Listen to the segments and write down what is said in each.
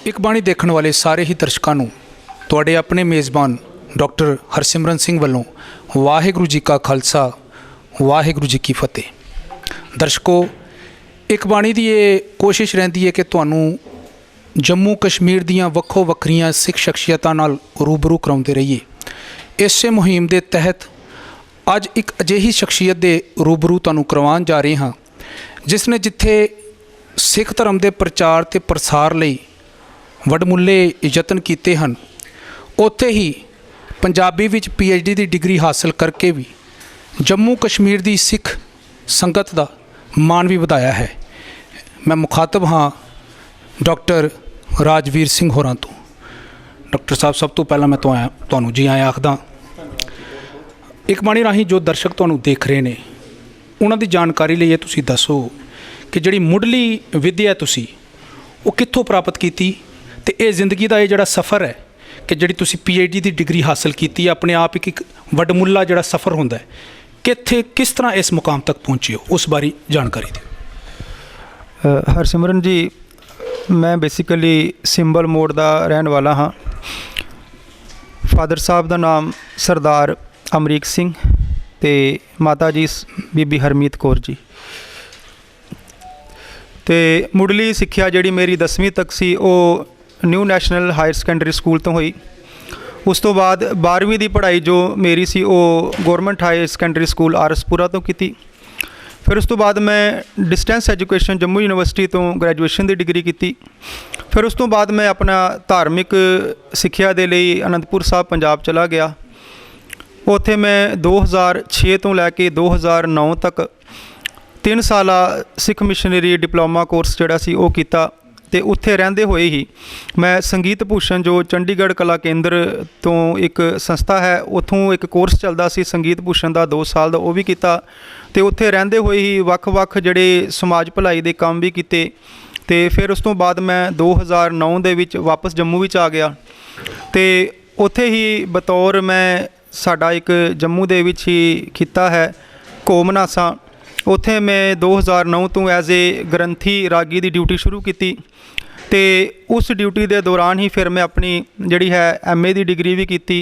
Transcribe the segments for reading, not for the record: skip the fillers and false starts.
ਇੱਕ ਬਾਣੀ ਦੇਖਣ ਵਾਲੇ ਸਾਰੇ ਹੀ ਦਰਸ਼ਕਾਂ ਨੂੰ ਤੁਹਾਡੇ ਆਪਣੇ ਮੇਜ਼ਬਾਨ ਡਾਕਟਰ ਹਰਸਿਮਰਨ ਸਿੰਘ ਵੱਲੋਂ ਵਾਹਿਗੁਰੂ ਜੀ ਕਾ ਖਾਲਸਾ ਵਾਹਿਗੁਰੂ ਜੀ ਕੀ ਫਤਿਹ। ਦਰਸ਼ਕੋ, ਇੱਕ ਬਾਣੀ ਦੀ ਇਹ ਕੋਸ਼ਿਸ਼ ਰਹਿੰਦੀ ਹੈ ਕਿ ਤੁਹਾਨੂੰ ਜੰਮੂ ਕਸ਼ਮੀਰ ਦੀਆਂ ਵੱਖੋ ਵੱਖਰੀਆਂ ਸਿੱਖ ਸ਼ਖਸੀਅਤਾਂ ਨਾਲ ਰੂਬਰੂ ਕਰਾਉਂਦੇ ਰਹੀਏ। ਇਸੇ ਮੁਹਿੰਮ ਦੇ ਤਹਿਤ ਅੱਜ ਇੱਕ ਅਜਿਹੀ ਸ਼ਖਸੀਅਤ ਦੇ ਰੂਬਰੂ ਤੁਹਾਨੂੰ ਕਰਵਾਉਣ ਜਾ ਰਹੇ ਹਾਂ ਜਿਸ ਨੇ ਜਿੱਥੇ ਸਿੱਖ ਧਰਮ ਦੇ ਪ੍ਰਚਾਰ ਅਤੇ ਪ੍ਰਸਾਰ ਲਈ ਵਡਮੁੱਲੇ ਯਤਨ ਕੀਤੇ ਹਨ, ਉੱਥੇ ਹੀ ਪੰਜਾਬੀ ਵਿੱਚ PhD ਦੀ ਡਿਗਰੀ ਹਾਸਲ ਕਰਕੇ ਵੀ ਜੰਮੂ ਕਸ਼ਮੀਰ ਦੀ ਸਿੱਖ ਸੰਗਤ ਦਾ ਮਾਣ ਵੀ ਵਧਾਇਆ ਹੈ। ਮੈਂ ਮੁਖਾਤਬ ਹਾਂ ਡਾਕਟਰ ਰਾਜਵੀਰ ਸਿੰਘ ਹੋਰਾਂ ਤੋਂ। ਡਾਕਟਰ ਸਾਹਿਬ, ਸਭ ਤੋਂ ਪਹਿਲਾਂ ਮੈਂ ਤੁਹਾਨੂੰ ਜੀ ਆਇਆਂ ਆਖਦਾ। ਇੱਕ ਬਾਣੀ ਰਾਹੀਂ ਜੋ ਦਰਸ਼ਕ ਤੁਹਾਨੂੰ ਦੇਖ ਰਹੇ ਨੇ ਉਹਨਾਂ ਦੀ ਜਾਣਕਾਰੀ ਲਈ ਇਹ ਤੁਸੀਂ ਦੱਸੋ ਕਿ ਜਿਹੜੀ ਮੁੱਢਲੀ ਵਿੱਦਿਆ ਤੁਸੀਂ ਉਹ ਕਿੱਥੋਂ ਪ੍ਰਾਪਤ ਕੀਤੀ, ਅਤੇ ਇਹ ਜ਼ਿੰਦਗੀ ਦਾ ਇਹ ਜਿਹੜਾ ਸਫ਼ਰ ਹੈ ਕਿ ਜਿਹੜੀ ਤੁਸੀਂ PhD ਦੀ ਡਿਗਰੀ ਹਾਸਲ ਕੀਤੀ, ਆਪਣੇ ਆਪ ਇੱਕ ਵਡਮੁੱਲਾ ਜਿਹੜਾ ਸਫ਼ਰ ਹੁੰਦਾ ਹੈ, ਕਿਸ ਤਰ੍ਹਾਂ ਇਸ ਮੁਕਾਮ ਤੱਕ ਪਹੁੰਚੇ ਹੋ, ਉਸ ਬਾਰੇ ਜਾਣਕਾਰੀ ਦਿਓ। ਹਰਸਿਮਰਨ ਜੀ, ਮੈਂ ਬੇਸਿਕਲੀ ਸਿੰਬਲ ਮੋੜ ਦਾ ਰਹਿਣ ਵਾਲਾ ਹਾਂ। ਫਾਦਰ ਸਾਹਿਬ ਦਾ ਨਾਮ ਸਰਦਾਰ ਅਮਰੀਕ ਸਿੰਘ ਅਤੇ ਮਾਤਾ ਜੀ ਬੀਬੀ ਹਰਮੀਤ ਕੌਰ ਜੀ। ਅਤੇ ਮੁੱਢਲੀ ਸਿੱਖਿਆ ਜਿਹੜੀ ਮੇਰੀ 10ਵੀਂ ਤੱਕ ਸੀ ਉਹ new national higher secondary school ਤੋਂ ਹੋਈ। ਉਸ ਤੋਂ ਬਾਅਦ 12ਵੀਂ ਦੀ ਪੜ੍ਹਾਈ ਜੋ ਮੇਰੀ ਸੀ ਉਹ ਗੌਰਮੈਂਟ ਹਾਇਰ ਸੈਕੰਡਰੀ ਸਕੂਲ ਆਰਸਪੁਰਾ ਤੋਂ ਕੀਤੀ। ਫਿਰ ਉਸ ਤੋਂ ਬਾਅਦ ਮੈਂ ਡਿਸਟੈਂਸ ਐਜੂਕੇਸ਼ਨ ਜੰਮੂ ਯੂਨੀਵਰਸਿਟੀ ਤੋਂ ਗ੍ਰੈਜੂਏਸ਼ਨ ਦੀ ਡਿਗਰੀ ਕੀਤੀ। ਫਿਰ ਉਸ ਤੋਂ ਬਾਅਦ ਮੈਂ ਆਪਣਾ ਧਾਰਮਿਕ ਸਿੱਖਿਆ ਦੇ ਲਈ ਅਨੰਦਪੁਰ ਸਾਹਿਬ ਪੰਜਾਬ ਚਲਾ ਗਿਆ। ਉੱਥੇ ਮੈਂ 2006 ਤੋਂ ਲੈ ਕੇ 2009 ਤੱਕ 3 ਸਾਲਾ ਸਿੱਖ ਮਿਸ਼ਨਰੀ ਡਿਪਲੋਮਾ ਕੋਰਸ ਜਿਹੜਾ ਸੀ ਉਹ ਕੀਤਾ। ਅਤੇ ਉੱਥੇ ਰਹਿੰਦੇ ਹੋਏ ਹੀ ਮੈਂ ਸੰਗੀਤ ਭੂਸ਼ਣ ਜੋ ਚੰਡੀਗੜ੍ਹ ਕਲਾ ਕੇਂਦਰ ਤੋਂ ਇੱਕ ਸੰਸਥਾ ਹੈ, ਉੱਥੋਂ ਇੱਕ ਕੋਰਸ ਚੱਲਦਾ ਸੀ ਸੰਗੀਤ ਭੂਸ਼ਣ ਦਾ 2 ਸਾਲ ਦਾ, ਉਹ ਵੀ ਕੀਤਾ। ਅਤੇ ਉੱਥੇ ਰਹਿੰਦੇ ਹੋਏ ਹੀ ਵੱਖ-ਵੱਖ ਜਿਹੜੇ ਸਮਾਜ ਭਲਾਈ ਦੇ ਕੰਮ ਵੀ ਕੀਤੇ। ਅਤੇ ਫਿਰ ਉਸ ਤੋਂ ਬਾਅਦ ਮੈਂ 2009 ਦੇ ਵਿੱਚ ਵਾਪਸ ਜੰਮੂ ਵਿੱਚ ਆ ਗਿਆ ਅਤੇ ਉੱਥੇ ਹੀ ਬਤੌਰ ਸਾਡਾ ਇੱਕ ਜੰਮੂ ਦੇ ਵਿੱਚ ਹੀ ਖਿੱਤਾ ਹੈ ਕੋਮਨਾਸਾ, ਉੱਥੇ ਮੈਂ 2009 ਤੋਂ ਐਜ਼ ਏ ਗ੍ਰੰਥੀ ਰਾਗੀ ਦੀ ਡਿਊਟੀ ਸ਼ੁਰੂ ਕੀਤੀ। ਅਤੇ ਉਸ ਡਿਊਟੀ ਦੇ ਦੌਰਾਨ ਹੀ ਫਿਰ ਮੈਂ ਆਪਣੀ ਜਿਹੜੀ ਹੈ MA ਦੀ ਡਿਗਰੀ ਵੀ ਕੀਤੀ,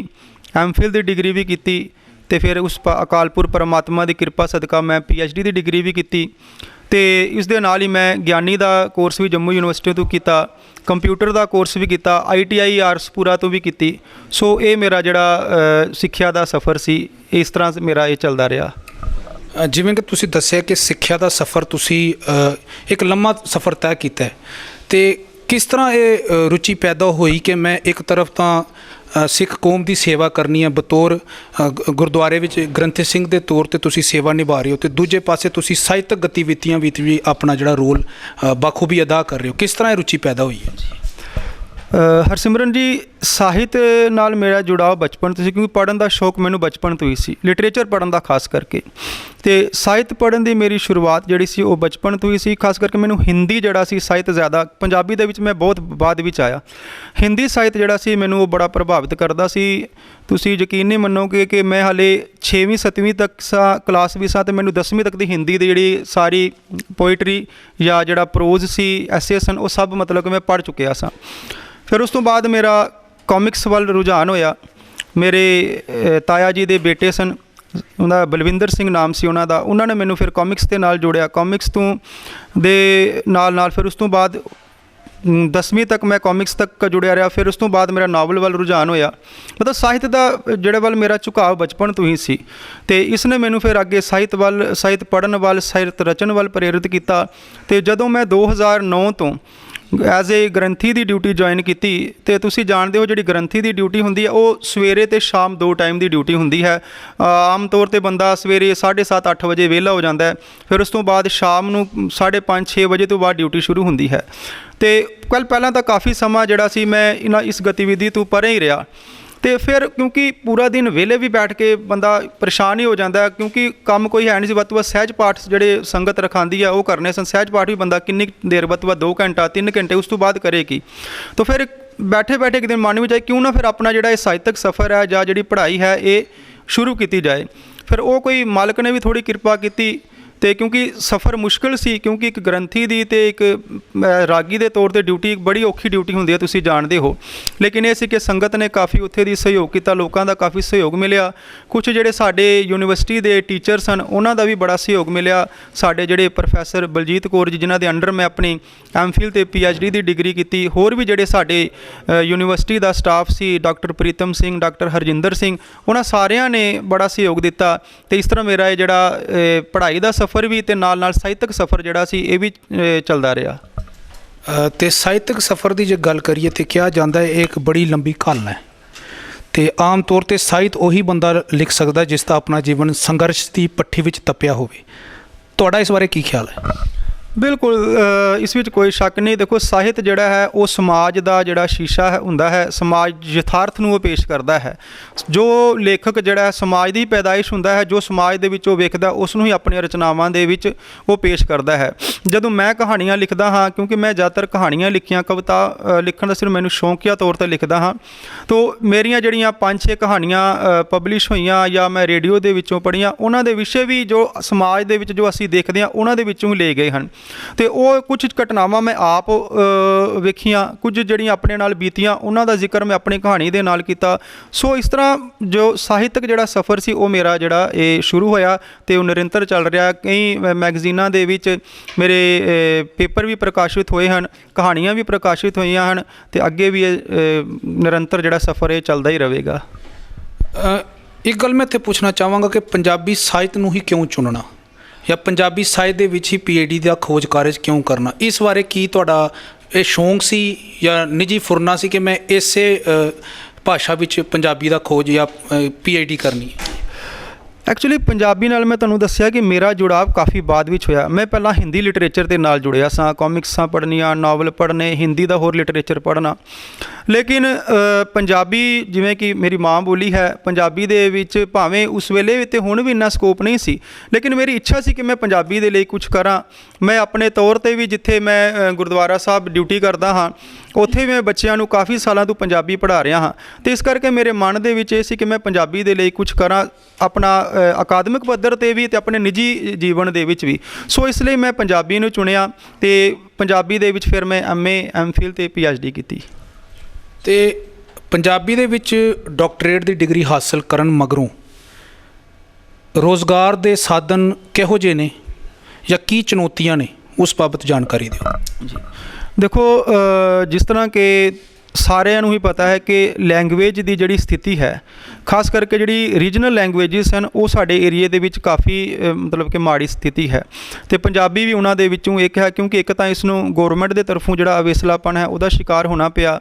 MPhil ਦੀ ਡਿਗਰੀ ਵੀ ਕੀਤੀ, ਅਤੇ ਫਿਰ ਉਸ ਅਕਾਲਪੁਰ ਪਰਮਾਤਮਾ ਦੀ ਕਿਰਪਾ ਸਦਕਾ ਮੈਂ PhD ਦੀ ਡਿਗਰੀ ਵੀ ਕੀਤੀ। ਅਤੇ ਇਸ ਦੇ ਨਾਲ ਹੀ ਮੈਂ ਗਿਆਨੀ ਦਾ ਕੋਰਸ ਵੀ ਜੰਮੂ ਯੂਨੀਵਰਸਿਟੀ ਤੋਂ ਕੀਤਾ, ਕੰਪਿਊਟਰ ਦਾ ਕੋਰਸ ਵੀ ਕੀਤਾ, ITI ਆਰਸਪੁਰਾ ਤੋਂ ਵੀ ਕੀਤੀ। ਸੋ ਇਹ ਮੇਰਾ ਜਿਹੜਾ ਸਿੱਖਿਆ ਦਾ ਸਫ਼ਰ ਸੀ, ਇਸ ਤਰ੍ਹਾਂ ਮੇਰਾ ਇਹ ਚੱਲਦਾ ਰਿਹਾ। ਜਿਵੇਂ ਕਿ ਤੁਸੀਂ ਦੱਸਿਆ ਕਿ ਸਿੱਖਿਆ ਦਾ ਸਫ਼ਰ ਤੁਸੀਂ ਇੱਕ ਲੰਮਾ ਸਫ਼ਰ ਤੈਅ ਕੀਤਾ ਹੈ, ਅਤੇ ਕਿਸ ਤਰ੍ਹਾਂ ਇਹ ਰੁਚੀ ਪੈਦਾ ਹੋਈ ਕਿ ਮੈਂ ਇੱਕ ਤਰਫ ਤਾਂ ਸਿੱਖ ਕੌਮ ਦੀ ਸੇਵਾ ਕਰਨੀ ਹੈ, ਬਤੌਰ ਗੁਰਦੁਆਰੇ ਵਿੱਚ ਗ੍ਰੰਥੀ ਸਿੰਘ ਦੇ ਤੌਰ 'ਤੇ ਤੁਸੀਂ ਸੇਵਾ ਨਿਭਾ ਰਹੇ ਹੋ, ਅਤੇ ਦੂਜੇ ਪਾਸੇ ਤੁਸੀਂ ਸਾਹਿਤਕ ਗਤੀਵਿਧੀਆਂ ਵਿੱਚ ਵੀ ਆਪਣਾ ਜਿਹੜਾ ਰੋਲ ਬਾਖੂਬੀ ਅਦਾ ਕਰ ਰਹੇ ਹੋ। ਕਿਸ ਤਰ੍ਹਾਂ ਇਹ ਰੁਚੀ ਪੈਦਾ ਹੋਈ ਹੈ? ਹਰਸਿਮਰਨ ਜੀ, ਸਾਹਿਤ ਨਾਲ ਮੇਰਾ ਜੁੜਾਅ ਬਚਪਨ ਤੋਂ ਸੀ, ਕਿਉਂਕਿ ਪੜ੍ਹਨ ਦਾ ਸ਼ੌਕ ਮੈਨੂੰ ਬਚਪਨ ਤੋਂ ਹੀ ਸੀ, ਲਿਟਰੇਚਰ ਪੜ੍ਹਨ ਦਾ ਖਾਸ ਕਰਕੇ। ਅਤੇ ਸਾਹਿਤ ਪੜ੍ਹਨ ਦੀ ਮੇਰੀ ਸ਼ੁਰੂਆਤ ਜਿਹੜੀ ਸੀ ਉਹ ਬਚਪਨ ਤੋਂ ਹੀ ਸੀ। ਖਾਸ ਕਰਕੇ ਮੈਨੂੰ ਹਿੰਦੀ ਜਿਹੜਾ ਸੀ ਸਾਹਿਤ ਜ਼ਿਆਦਾ, ਪੰਜਾਬੀ ਦੇ ਵਿੱਚ ਮੈਂ ਬਹੁਤ ਬਾਅਦ ਵਿੱਚ ਆਇਆ। ਹਿੰਦੀ ਸਾਹਿਤ ਜਿਹੜਾ ਸੀ ਮੈਨੂੰ ਉਹ ਬੜਾ ਪ੍ਰਭਾਵਿਤ ਕਰਦਾ ਸੀ। ਤੁਸੀਂ ਯਕੀਨ ਨਹੀਂ ਮੰਨੋਗੇ ਕਿ ਮੈਂ ਹਾਲੇ 6ਵੀਂ 7ਵੀਂ ਤੱਕ ਕਲਾਸ ਵੀ ਸਾਂ, ਅਤੇ ਮੈਨੂੰ 10ਵੀਂ ਤੱਕ ਦੀ ਹਿੰਦੀ ਦੀ ਜਿਹੜੀ ਸਾਰੀ ਪੋਇਟਰੀ ਜਾਂ ਜਿਹੜਾ ਪ੍ਰੋਜ਼ ਸੀ, ਐਸੇ ਸਨ, ਉਹ ਸਭ ਮਤਲਬ ਕਿ ਮੈਂ ਪੜ੍ਹ ਚੁੱਕਿਆ ਸਾਂ। ਫਿਰ ਉਸ ਤੋਂ ਬਾਅਦ ਮੇਰਾ ਕਾਮਿਕਸ ਵੱਲ ਰੁਝਾਨ ਹੋਇਆ। ਮੇਰੇ ਤਾਇਆ ਜੀ ਦੇ ਬੇਟੇ ਸਨ, ਉਹਦਾ ਬਲਵਿੰਦਰ ਸਿੰਘ ਨਾਮ ਸੀ ਉਹਨਾਂ ਦਾ, ਉਹਨਾਂ ਨੇ ਮੈਨੂੰ ਫਿਰ ਕਾਮਿਕਸ ਦੇ ਨਾਲ ਜੋੜਿਆ। ਕਾਮਿਕਸ ਤੋਂ ਦੇ ਨਾਲ ਫਿਰ ਉਸ ਤੋਂ ਬਾਅਦ 10ਵੀਂ ਤੱਕ ਮੈਂ ਕਾਮਿਕਸ ਤੱਕ ਜੁੜਿਆ ਰਿਹਾ। ਫਿਰ ਉਸ ਤੋਂ ਬਾਅਦ ਮੇਰਾ ਨਾਵਲ ਵੱਲ ਰੁਝਾਨ ਹੋਇਆ। ਮਤਲਬ ਸਾਹਿਤ ਦਾ ਜਿਹੜੇ ਵੱਲ ਮੇਰਾ ਝੁਕਾਅ ਬਚਪਨ ਤੋਂ ਹੀ ਸੀ, ਅਤੇ ਇਸ ਨੇ ਮੈਨੂੰ ਫਿਰ ਅੱਗੇ ਸਾਹਿਤ ਪੜ੍ਹਨ ਵੱਲ, ਸਾਹਿਤ ਰਚਨ ਵੱਲ ਪ੍ਰੇਰਿਤ ਕੀਤਾ। ਅਤੇ ਜਦੋਂ ਮੈਂ 2009 ਤੋਂ ਐਜ਼ ਏ ਗ੍ਰੰਥੀ ਦੀ ਡਿਊਟੀ ਜੁਆਇਨ ਕੀਤੀ, ਅਤੇ ਤੁਸੀਂ ਜਾਣਦੇ ਹੋ ਜਿਹੜੀ ਗ੍ਰੰਥੀ ਦੀ ਡਿਊਟੀ ਹੁੰਦੀ ਹੈ ਉਹ ਸਵੇਰੇ ਅਤੇ ਸ਼ਾਮ 2 ਟਾਈਮ ਦੀ ਡਿਊਟੀ ਹੁੰਦੀ ਹੈ। ਆਮ ਤੌਰ 'ਤੇ ਬੰਦਾ ਸਵੇਰੇ 7:30 8 ਵਜੇ ਵਿਹਲਾ ਹੋ ਜਾਂਦਾ ਹੈ, ਫਿਰ ਉਸ ਤੋਂ ਬਾਅਦ ਸ਼ਾਮ ਨੂੰ 5:30 6 ਵਜੇ ਤੋਂ ਬਾਅਦ ਡਿਊਟੀ ਸ਼ੁਰੂ ਹੁੰਦੀ ਹੈ। ਅਤੇ ਪਹਿਲਾਂ ਤਾਂ ਕਾਫੀ ਸਮਾਂ ਜਿਹੜਾ ਸੀ ਮੈਂ ਇਸ ਗਤੀਵਿਧੀ ਤੋਂ ਪਰੇ ਹੀ ਰਿਹਾ। ਅਤੇ ਫਿਰ ਕਿਉਂਕਿ ਪੂਰਾ ਦਿਨ ਵਿਹਲੇ ਵੀ ਬੈਠ ਕੇ ਬੰਦਾ ਪਰੇਸ਼ਾਨ ਹੀ ਹੋ ਜਾਂਦਾ, ਕਿਉਂਕਿ ਕੰਮ ਕੋਈ ਹੈ ਨਹੀਂ ਸੀ। ਵੱਧ ਤੋਂ ਵੱਧ ਸਹਿਜ ਪਾਠ ਜਿਹੜੇ ਸੰਗਤ ਰਖਾਉਂਦੀ ਆ ਉਹ ਕਰਨੇ ਸਨ। ਸਹਿਜ ਪਾਠ ਵੀ ਬੰਦਾ ਕਿੰਨੀ ਦੇਰ, ਵੱਧ ਤੋਂ ਵੱਧ 2 ਘੰਟਾ 3 ਘੰਟੇ, ਉਸ ਤੋਂ ਬਾਅਦ ਕਰੇ ਕੀ। ਤਾਂ ਫਿਰ ਬੈਠੇ ਇੱਕ ਦਿਨ ਮਨ ਵਿੱਚ ਆਏ ਕਿਉਂ ਨਾ ਫਿਰ ਆਪਣਾ ਜਿਹੜਾ ਇਹ ਸਾਹਿਤਕ ਸਫ਼ਰ ਹੈ ਜਾਂ ਜਿਹੜੀ ਪੜ੍ਹਾਈ ਹੈ ਇਹ ਸ਼ੁਰੂ ਕੀਤੀ ਜਾਏ। ਫਿਰ ਉਹ ਕੋਈ ਮਾਲਕ ਨੇ ਵੀ ਥੋੜ੍ਹੀ ਕਿਰਪਾ ਕੀਤੀ, ਤੇ ਕਿਉਂਕਿ ਸਫ਼ਰ ਮੁਸ਼ਕਿਲ ਸੀ, ਕਿਉਂਕਿ ਇੱਕ ਗ੍ਰੰਥੀ ਦੀ ਤੇ ਇੱਕ ਰਾਗੀ ਦੇ ਤੌਰ ਤੇ ਡਿਊਟੀ ਇੱਕ ਬੜੀ ਔਖੀ ਡਿਊਟੀ ਹੁੰਦੀ ਹੈ, ਤੁਸੀਂ ਜਾਣਦੇ ਹੋ। ਲੇਕਿਨ ਇਹ ਸੀ ਕਿ ਸੰਗਤ ਨੇ ਕਾਫੀ ਉੱਥੇ ਦੀ ਸਹਿਯੋਗ ਕੀਤਾ, ਲੋਕਾਂ ਦਾ ਕਾਫੀ ਸਹਿਯੋਗ ਮਿਲਿਆ। ਕੁਝ ਜਿਹੜੇ ਸਾਡੇ ਯੂਨੀਵਰਸਿਟੀ ਦੇ ਟੀਚਰ ਸਨ ਉਹਨਾਂ ਦਾ ਵੀ ਬੜਾ ਸਹਿਯੋਗ ਮਿਲਿਆ। ਸਾਡੇ ਜਿਹੜੇ ਪ੍ਰੋਫੈਸਰ ਬਲਜੀਤ ਕੌਰ ਜੀ ਜਿਨ੍ਹਾਂ ਦੇ ਅੰਡਰ ਮੈਂ ਆਪਣੀ ਐਮਫਿਲ ਤੇ PhD ਦੀ ਡਿਗਰੀ ਕੀਤੀ, ਹੋਰ ਵੀ ਜਿਹੜੇ ਸਾਡੇ ਯੂਨੀਵਰਸਿਟੀ ਦਾ ਸਟਾਫ ਸੀ, ਡਾਕਟਰ ਪ੍ਰੀਤਮ ਸਿੰਘ, ਡਾਕਟਰ ਹਰਜਿੰਦਰ ਸਿੰਘ, ਉਹਨਾਂ ਸਾਰਿਆਂ ਨੇ ਬੜਾ ਸਹਿਯੋਗ ਦਿੱਤਾ। ਤੇ ਇਸ ਤਰ੍ਹਾਂ ਮੇਰਾ ਇਹ ਜਿਹੜਾ ਪੜ੍ਹਾਈ ਦਾ ਸਫ਼ਰ ਵੀ ਤੇ ਨਾਲ ਨਾਲ ਸਾਹਿਤਕ ਸਫ਼ਰ ਜਿਹੜਾ ਸੀ ਇਹ ਵੀ ਚੱਲਦਾ ਰਿਹਾ। ਤੇ ਸਾਹਿਤਕ ਸਫ਼ਰ ਦੀ ਜੇ ਗੱਲ ਕਰੀਏ ਤਾਂ ਕਿਹਾ ਜਾਂਦਾ ਹੈ ਇਹ ਇੱਕ ਬੜੀ ਲੰਬੀ ਘਾਲਣਾ ਹੈ, ਤੇ ਆਮ ਤੌਰ ਤੇ ਸਾਹਿਤ ਉਹੀ ਬੰਦਾ ਲਿਖ ਸਕਦਾ ਜਿਸ ਦਾ ਆਪਣਾ ਜੀਵਨ ਸੰਘਰਸ਼ ਦੀ ਪੱਠੀ ਵਿੱਚ ਤਪਿਆ ਹੋਵੇ। ਤੁਹਾਡਾ ਇਸ ਬਾਰੇ ਕੀ ਖਿਆਲ ਹੈ? ਬਿਲਕੁਲ, ਇਸ ਵਿੱਚ ਕੋਈ ਸ਼ੱਕ ਨਹੀਂ। ਦੇਖੋ, ਸਾਹਿਤ ਜਿਹੜਾ ਹੈ ਉਹ ਸਮਾਜ ਦਾ ਜਿਹੜਾ ਸ਼ੀਸ਼ਾ ਹੈ ਹੁੰਦਾ ਹੈ, ਸਮਾਜ ਯਥਾਰਥ ਨੂੰ ਉਹ ਪੇਸ਼ ਕਰਦਾ ਹੈ। ਜੋ ਲੇਖਕ ਜਿਹੜਾ ਹੈ ਸਮਾਜ ਦੀ ਪੈਦਾਇਸ਼ ਹੁੰਦਾ ਹੈ, ਜੋ ਸਮਾਜ ਦੇ ਵਿੱਚ ਉਹ ਵੇਖਦਾ ਉਸ ਨੂੰ ਹੀ ਆਪਣੀਆਂ ਰਚਨਾਵਾਂ ਦੇ ਵਿੱਚ ਉਹ ਪੇਸ਼ ਕਰਦਾ ਹੈ। ਜਦੋਂ ਮੈਂ ਕਹਾਣੀਆਂ ਲਿਖਦਾ ਹਾਂ, ਕਿਉਂਕਿ ਮੈਂ ਜ਼ਿਆਦਾਤਰ ਕਹਾਣੀਆਂ ਲਿਖੀਆਂ, ਕਵਿਤਾ ਲਿਖਣ ਦਾ ਸਿਰਫ ਮੈਨੂੰ ਸ਼ੌਂਕੀਆ ਤੌਰ 'ਤੇ ਲਿਖਦਾ ਹਾਂ, ਤਾਂ ਮੇਰੀਆਂ ਜਿਹੜੀਆਂ 5-6 ਕਹਾਣੀਆਂ ਪਬਲਿਸ਼ ਹੋਈਆਂ ਜਾਂ ਮੈਂ ਰੇਡੀਓ ਦੇ ਵਿੱਚੋਂ ਪੜ੍ਹੀਆਂ, ਉਹਨਾਂ ਦੇ ਵਿਸ਼ੇ ਵੀ ਜੋ ਸਮਾਜ ਦੇ ਵਿੱਚ ਜੋ ਅਸੀਂ ਦੇਖਦੇ ਹਾਂ ਉਹਨਾਂ ਦੇ ਵਿੱਚੋਂ ਹੀ ਲਏ ਗਏ ਹਨ। ਤੇ ਉਹ ਕੁਝ ਘਟਨਾਵਾਂ ਮੈਂ ਆਪ ਵੇਖੀਆਂ, ਕੁਝ ਜਿਹੜੀਆਂ ਆਪਣੇ ਨਾਲ ਬੀਤੀਆਂ ਉਹਨਾਂ ਦਾ ਜ਼ਿਕਰ ਮੈਂ ਆਪਣੀ ਕਹਾਣੀ ਦੇ ਨਾਲ ਕੀਤਾ। ਸੋ ਇਸ ਤਰ੍ਹਾਂ ਜੋ ਸਾਹਿਤਕ ਜਿਹੜਾ ਸਫ਼ਰ ਸੀ ਉਹ ਮੇਰਾ ਜਿਹੜਾ ਇਹ ਸ਼ੁਰੂ ਹੋਇਆ ਤੇ ਉਹ ਨਿਰੰਤਰ ਚੱਲ ਰਿਹਾ। ਕਈ ਮੈਗਜ਼ੀਨਾਂ ਦੇ ਵਿੱਚ ਮੇਰੇ ਪੇਪਰ ਵੀ ਪ੍ਰਕਾਸ਼ਿਤ ਹੋਏ ਹਨ, ਕਹਾਣੀਆਂ ਵੀ ਪ੍ਰਕਾਸ਼ਿਤ ਹੋਈਆਂ ਹਨ, ਤੇ ਅੱਗੇ ਵੀ ਇਹ ਨਿਰੰਤਰ ਜਿਹੜਾ ਸਫ਼ਰ ਇਹ ਚੱਲਦਾ ਹੀ ਰਹੇਗਾ। ਇੱਕ ਗੱਲ ਮੈਂ ਇੱਥੇ ਪੁੱਛਣਾ ਚਾਹਾਂਗਾ ਕਿ ਪੰਜਾਬੀ ਸਾਹਿਤ ਨੂੰ ਹੀ ਕਿਉਂ ਚੁਣਨਾ, ਜਾਂ ਪੰਜਾਬੀ ਸਾਹਿਤ ਦੇ ਵਿੱਚ ਹੀ PhD ਦਾ ਖੋਜ ਕਾਰਜ ਕਿਉਂ ਕਰਨਾ? ਇਸ ਬਾਰੇ ਕੀ ਤੁਹਾਡਾ ਇਹ ਸ਼ੌਂਕ ਸੀ ਜਾਂ ਨਿੱਜੀ ਫੁਰਨਾ ਸੀ ਕਿ ਮੈਂ ਇਸੇ ਭਾਸ਼ਾ ਵਿੱਚ ਪੰਜਾਬੀ ਦਾ ਖੋਜ ਜਾਂ PhD ਕਰਨੀ ਹੈ? ਐਕਚੁਅਲੀ ਪੰਜਾਬੀ ਨਾਲ ਮੈਂ ਤੁਹਾਨੂੰ ਦੱਸਿਆ ਕਿ ਮੇਰਾ ਜੁੜਾਵ ਕਾਫੀ ਬਾਅਦ ਵਿੱਚ ਹੋਇਆ। ਮੈਂ ਪਹਿਲਾਂ ਹਿੰਦੀ ਲਿਟਰੇਚਰ ਦੇ ਨਾਲ ਜੁੜਿਆ ਸਾਂ, ਕਾਮਿਕਸਾਂ ਪੜ੍ਹਨੀਆਂ, ਨਾਵਲ ਪੜ੍ਹਨੇ, ਹਿੰਦੀ ਦਾ ਹੋਰ ਲਿਟਰੇਚਰ ਪੜ੍ਹਨਾ। ਲੇਕਿਨ ਪੰਜਾਬੀ ਜਿਵੇਂ ਕਿ ਮੇਰੀ ਮਾਂ ਬੋਲੀ ਹੈ, ਪੰਜਾਬੀ ਦੇ ਵਿੱਚ ਭਾਵੇਂ ਉਸ ਵੇਲੇ ਵੀ ਤੇ ਹੁਣ ਵੀ ਇੰਨਾ ਸਕੋਪ ਨਹੀਂ ਸੀ, ਲੇਕਿਨ ਮੇਰੀ ਇੱਛਾ ਸੀ ਕਿ ਮੈਂ ਪੰਜਾਬੀ ਦੇ ਲਈ ਕੁਝ ਕਰਾਂ। ਮੈਂ ਆਪਣੇ ਤੌਰ 'ਤੇ ਵੀ ਜਿੱਥੇ ਮੈਂ ਗੁਰਦੁਆਰਾ ਸਾਹਿਬ ਡਿਊਟੀ ਕਰਦਾ ਹਾਂ ਉੱਥੇ ਮੈਂ ਬੱਚਿਆਂ ਨੂੰ ਕਾਫੀ ਸਾਲਾਂ ਤੋਂ ਪੰਜਾਬੀ ਪੜ੍ਹਾ ਰਿਹਾ ਹਾਂ, ਅਤੇ ਇਸ ਕਰਕੇ ਮੇਰੇ ਮਨ ਦੇ ਵਿੱਚ ਇਹ ਸੀ ਕਿ ਮੈਂ ਪੰਜਾਬੀ ਦੇ ਲਈ ਕੁਝ ਕਰਾਂ, ਆਪਣਾ ਅਕਾਦਮਿਕ ਪੱਧਰ 'ਤੇ ਵੀ ਅਤੇ ਆਪਣੇ ਨਿੱਜੀ ਜੀਵਨ ਦੇ ਵਿੱਚ ਵੀ। ਸੋ ਇਸ ਲਈ ਮੈਂ ਪੰਜਾਬੀ ਨੂੰ ਚੁਣਿਆ ਅਤੇ ਪੰਜਾਬੀ ਦੇ ਵਿੱਚ ਫਿਰ ਮੈਂ MA MPhil ਅਤੇ PhD ਕੀਤੀ। ਅਤੇ ਪੰਜਾਬੀ ਦੇ ਵਿੱਚ ਡਾਕਟਰੇਟ ਦੀ ਡਿਗਰੀ ਹਾਸਲ ਕਰਨ ਮਗਰੋਂ ਰੋਜ਼ਗਾਰ ਦੇ ਸਾਧਨ ਕਿਹੋ ਜਿਹੇ ਨੇ ਜਾਂ ਕੀ ਚੁਣੌਤੀਆਂ ਨੇ, ਉਸ ਬਾਬਤ ਜਾਣਕਾਰੀ ਦਿਓ। ਜੀ ਦੇਖੋ, ਜਿਸ ਤਰ੍ਹਾਂ ਕਿ ਸਾਰਿਆਂ ਨੂੰ ਹੀ ਪਤਾ ਹੈ ਕਿ ਲੈਂਗੁਏਜ ਦੀ ਜਿਹੜੀ ਸਥਿਤੀ ਹੈ, ਖਾਸ ਕਰਕੇ ਜਿਹੜੀ ਰੀਜਨਲ ਲੈਂਗੁਏਜਿਸ ਹਨ ਉਹ ਸਾਡੇ ਏਰੀਏ ਦੇ ਵਿੱਚ ਕਾਫੀ ਮਤਲਬ ਕਿ ਮਾੜੀ ਸਥਿਤੀ ਹੈ, ਅਤੇ ਪੰਜਾਬੀ ਵੀ ਉਹਨਾਂ ਦੇ ਵਿੱਚੋਂ ਇੱਕ ਹੈ। ਕਿਉਂਕਿ ਇੱਕ ਤਾਂ ਇਸ ਨੂੰ ਗੌਰਮੈਂਟ ਦੇ ਤਰਫੋਂ ਜਿਹੜਾ ਅਵੇਸਲਾਪਣ ਹੈ ਉਹਦਾ ਸ਼ਿਕਾਰ ਹੋਣਾ ਪਿਆ,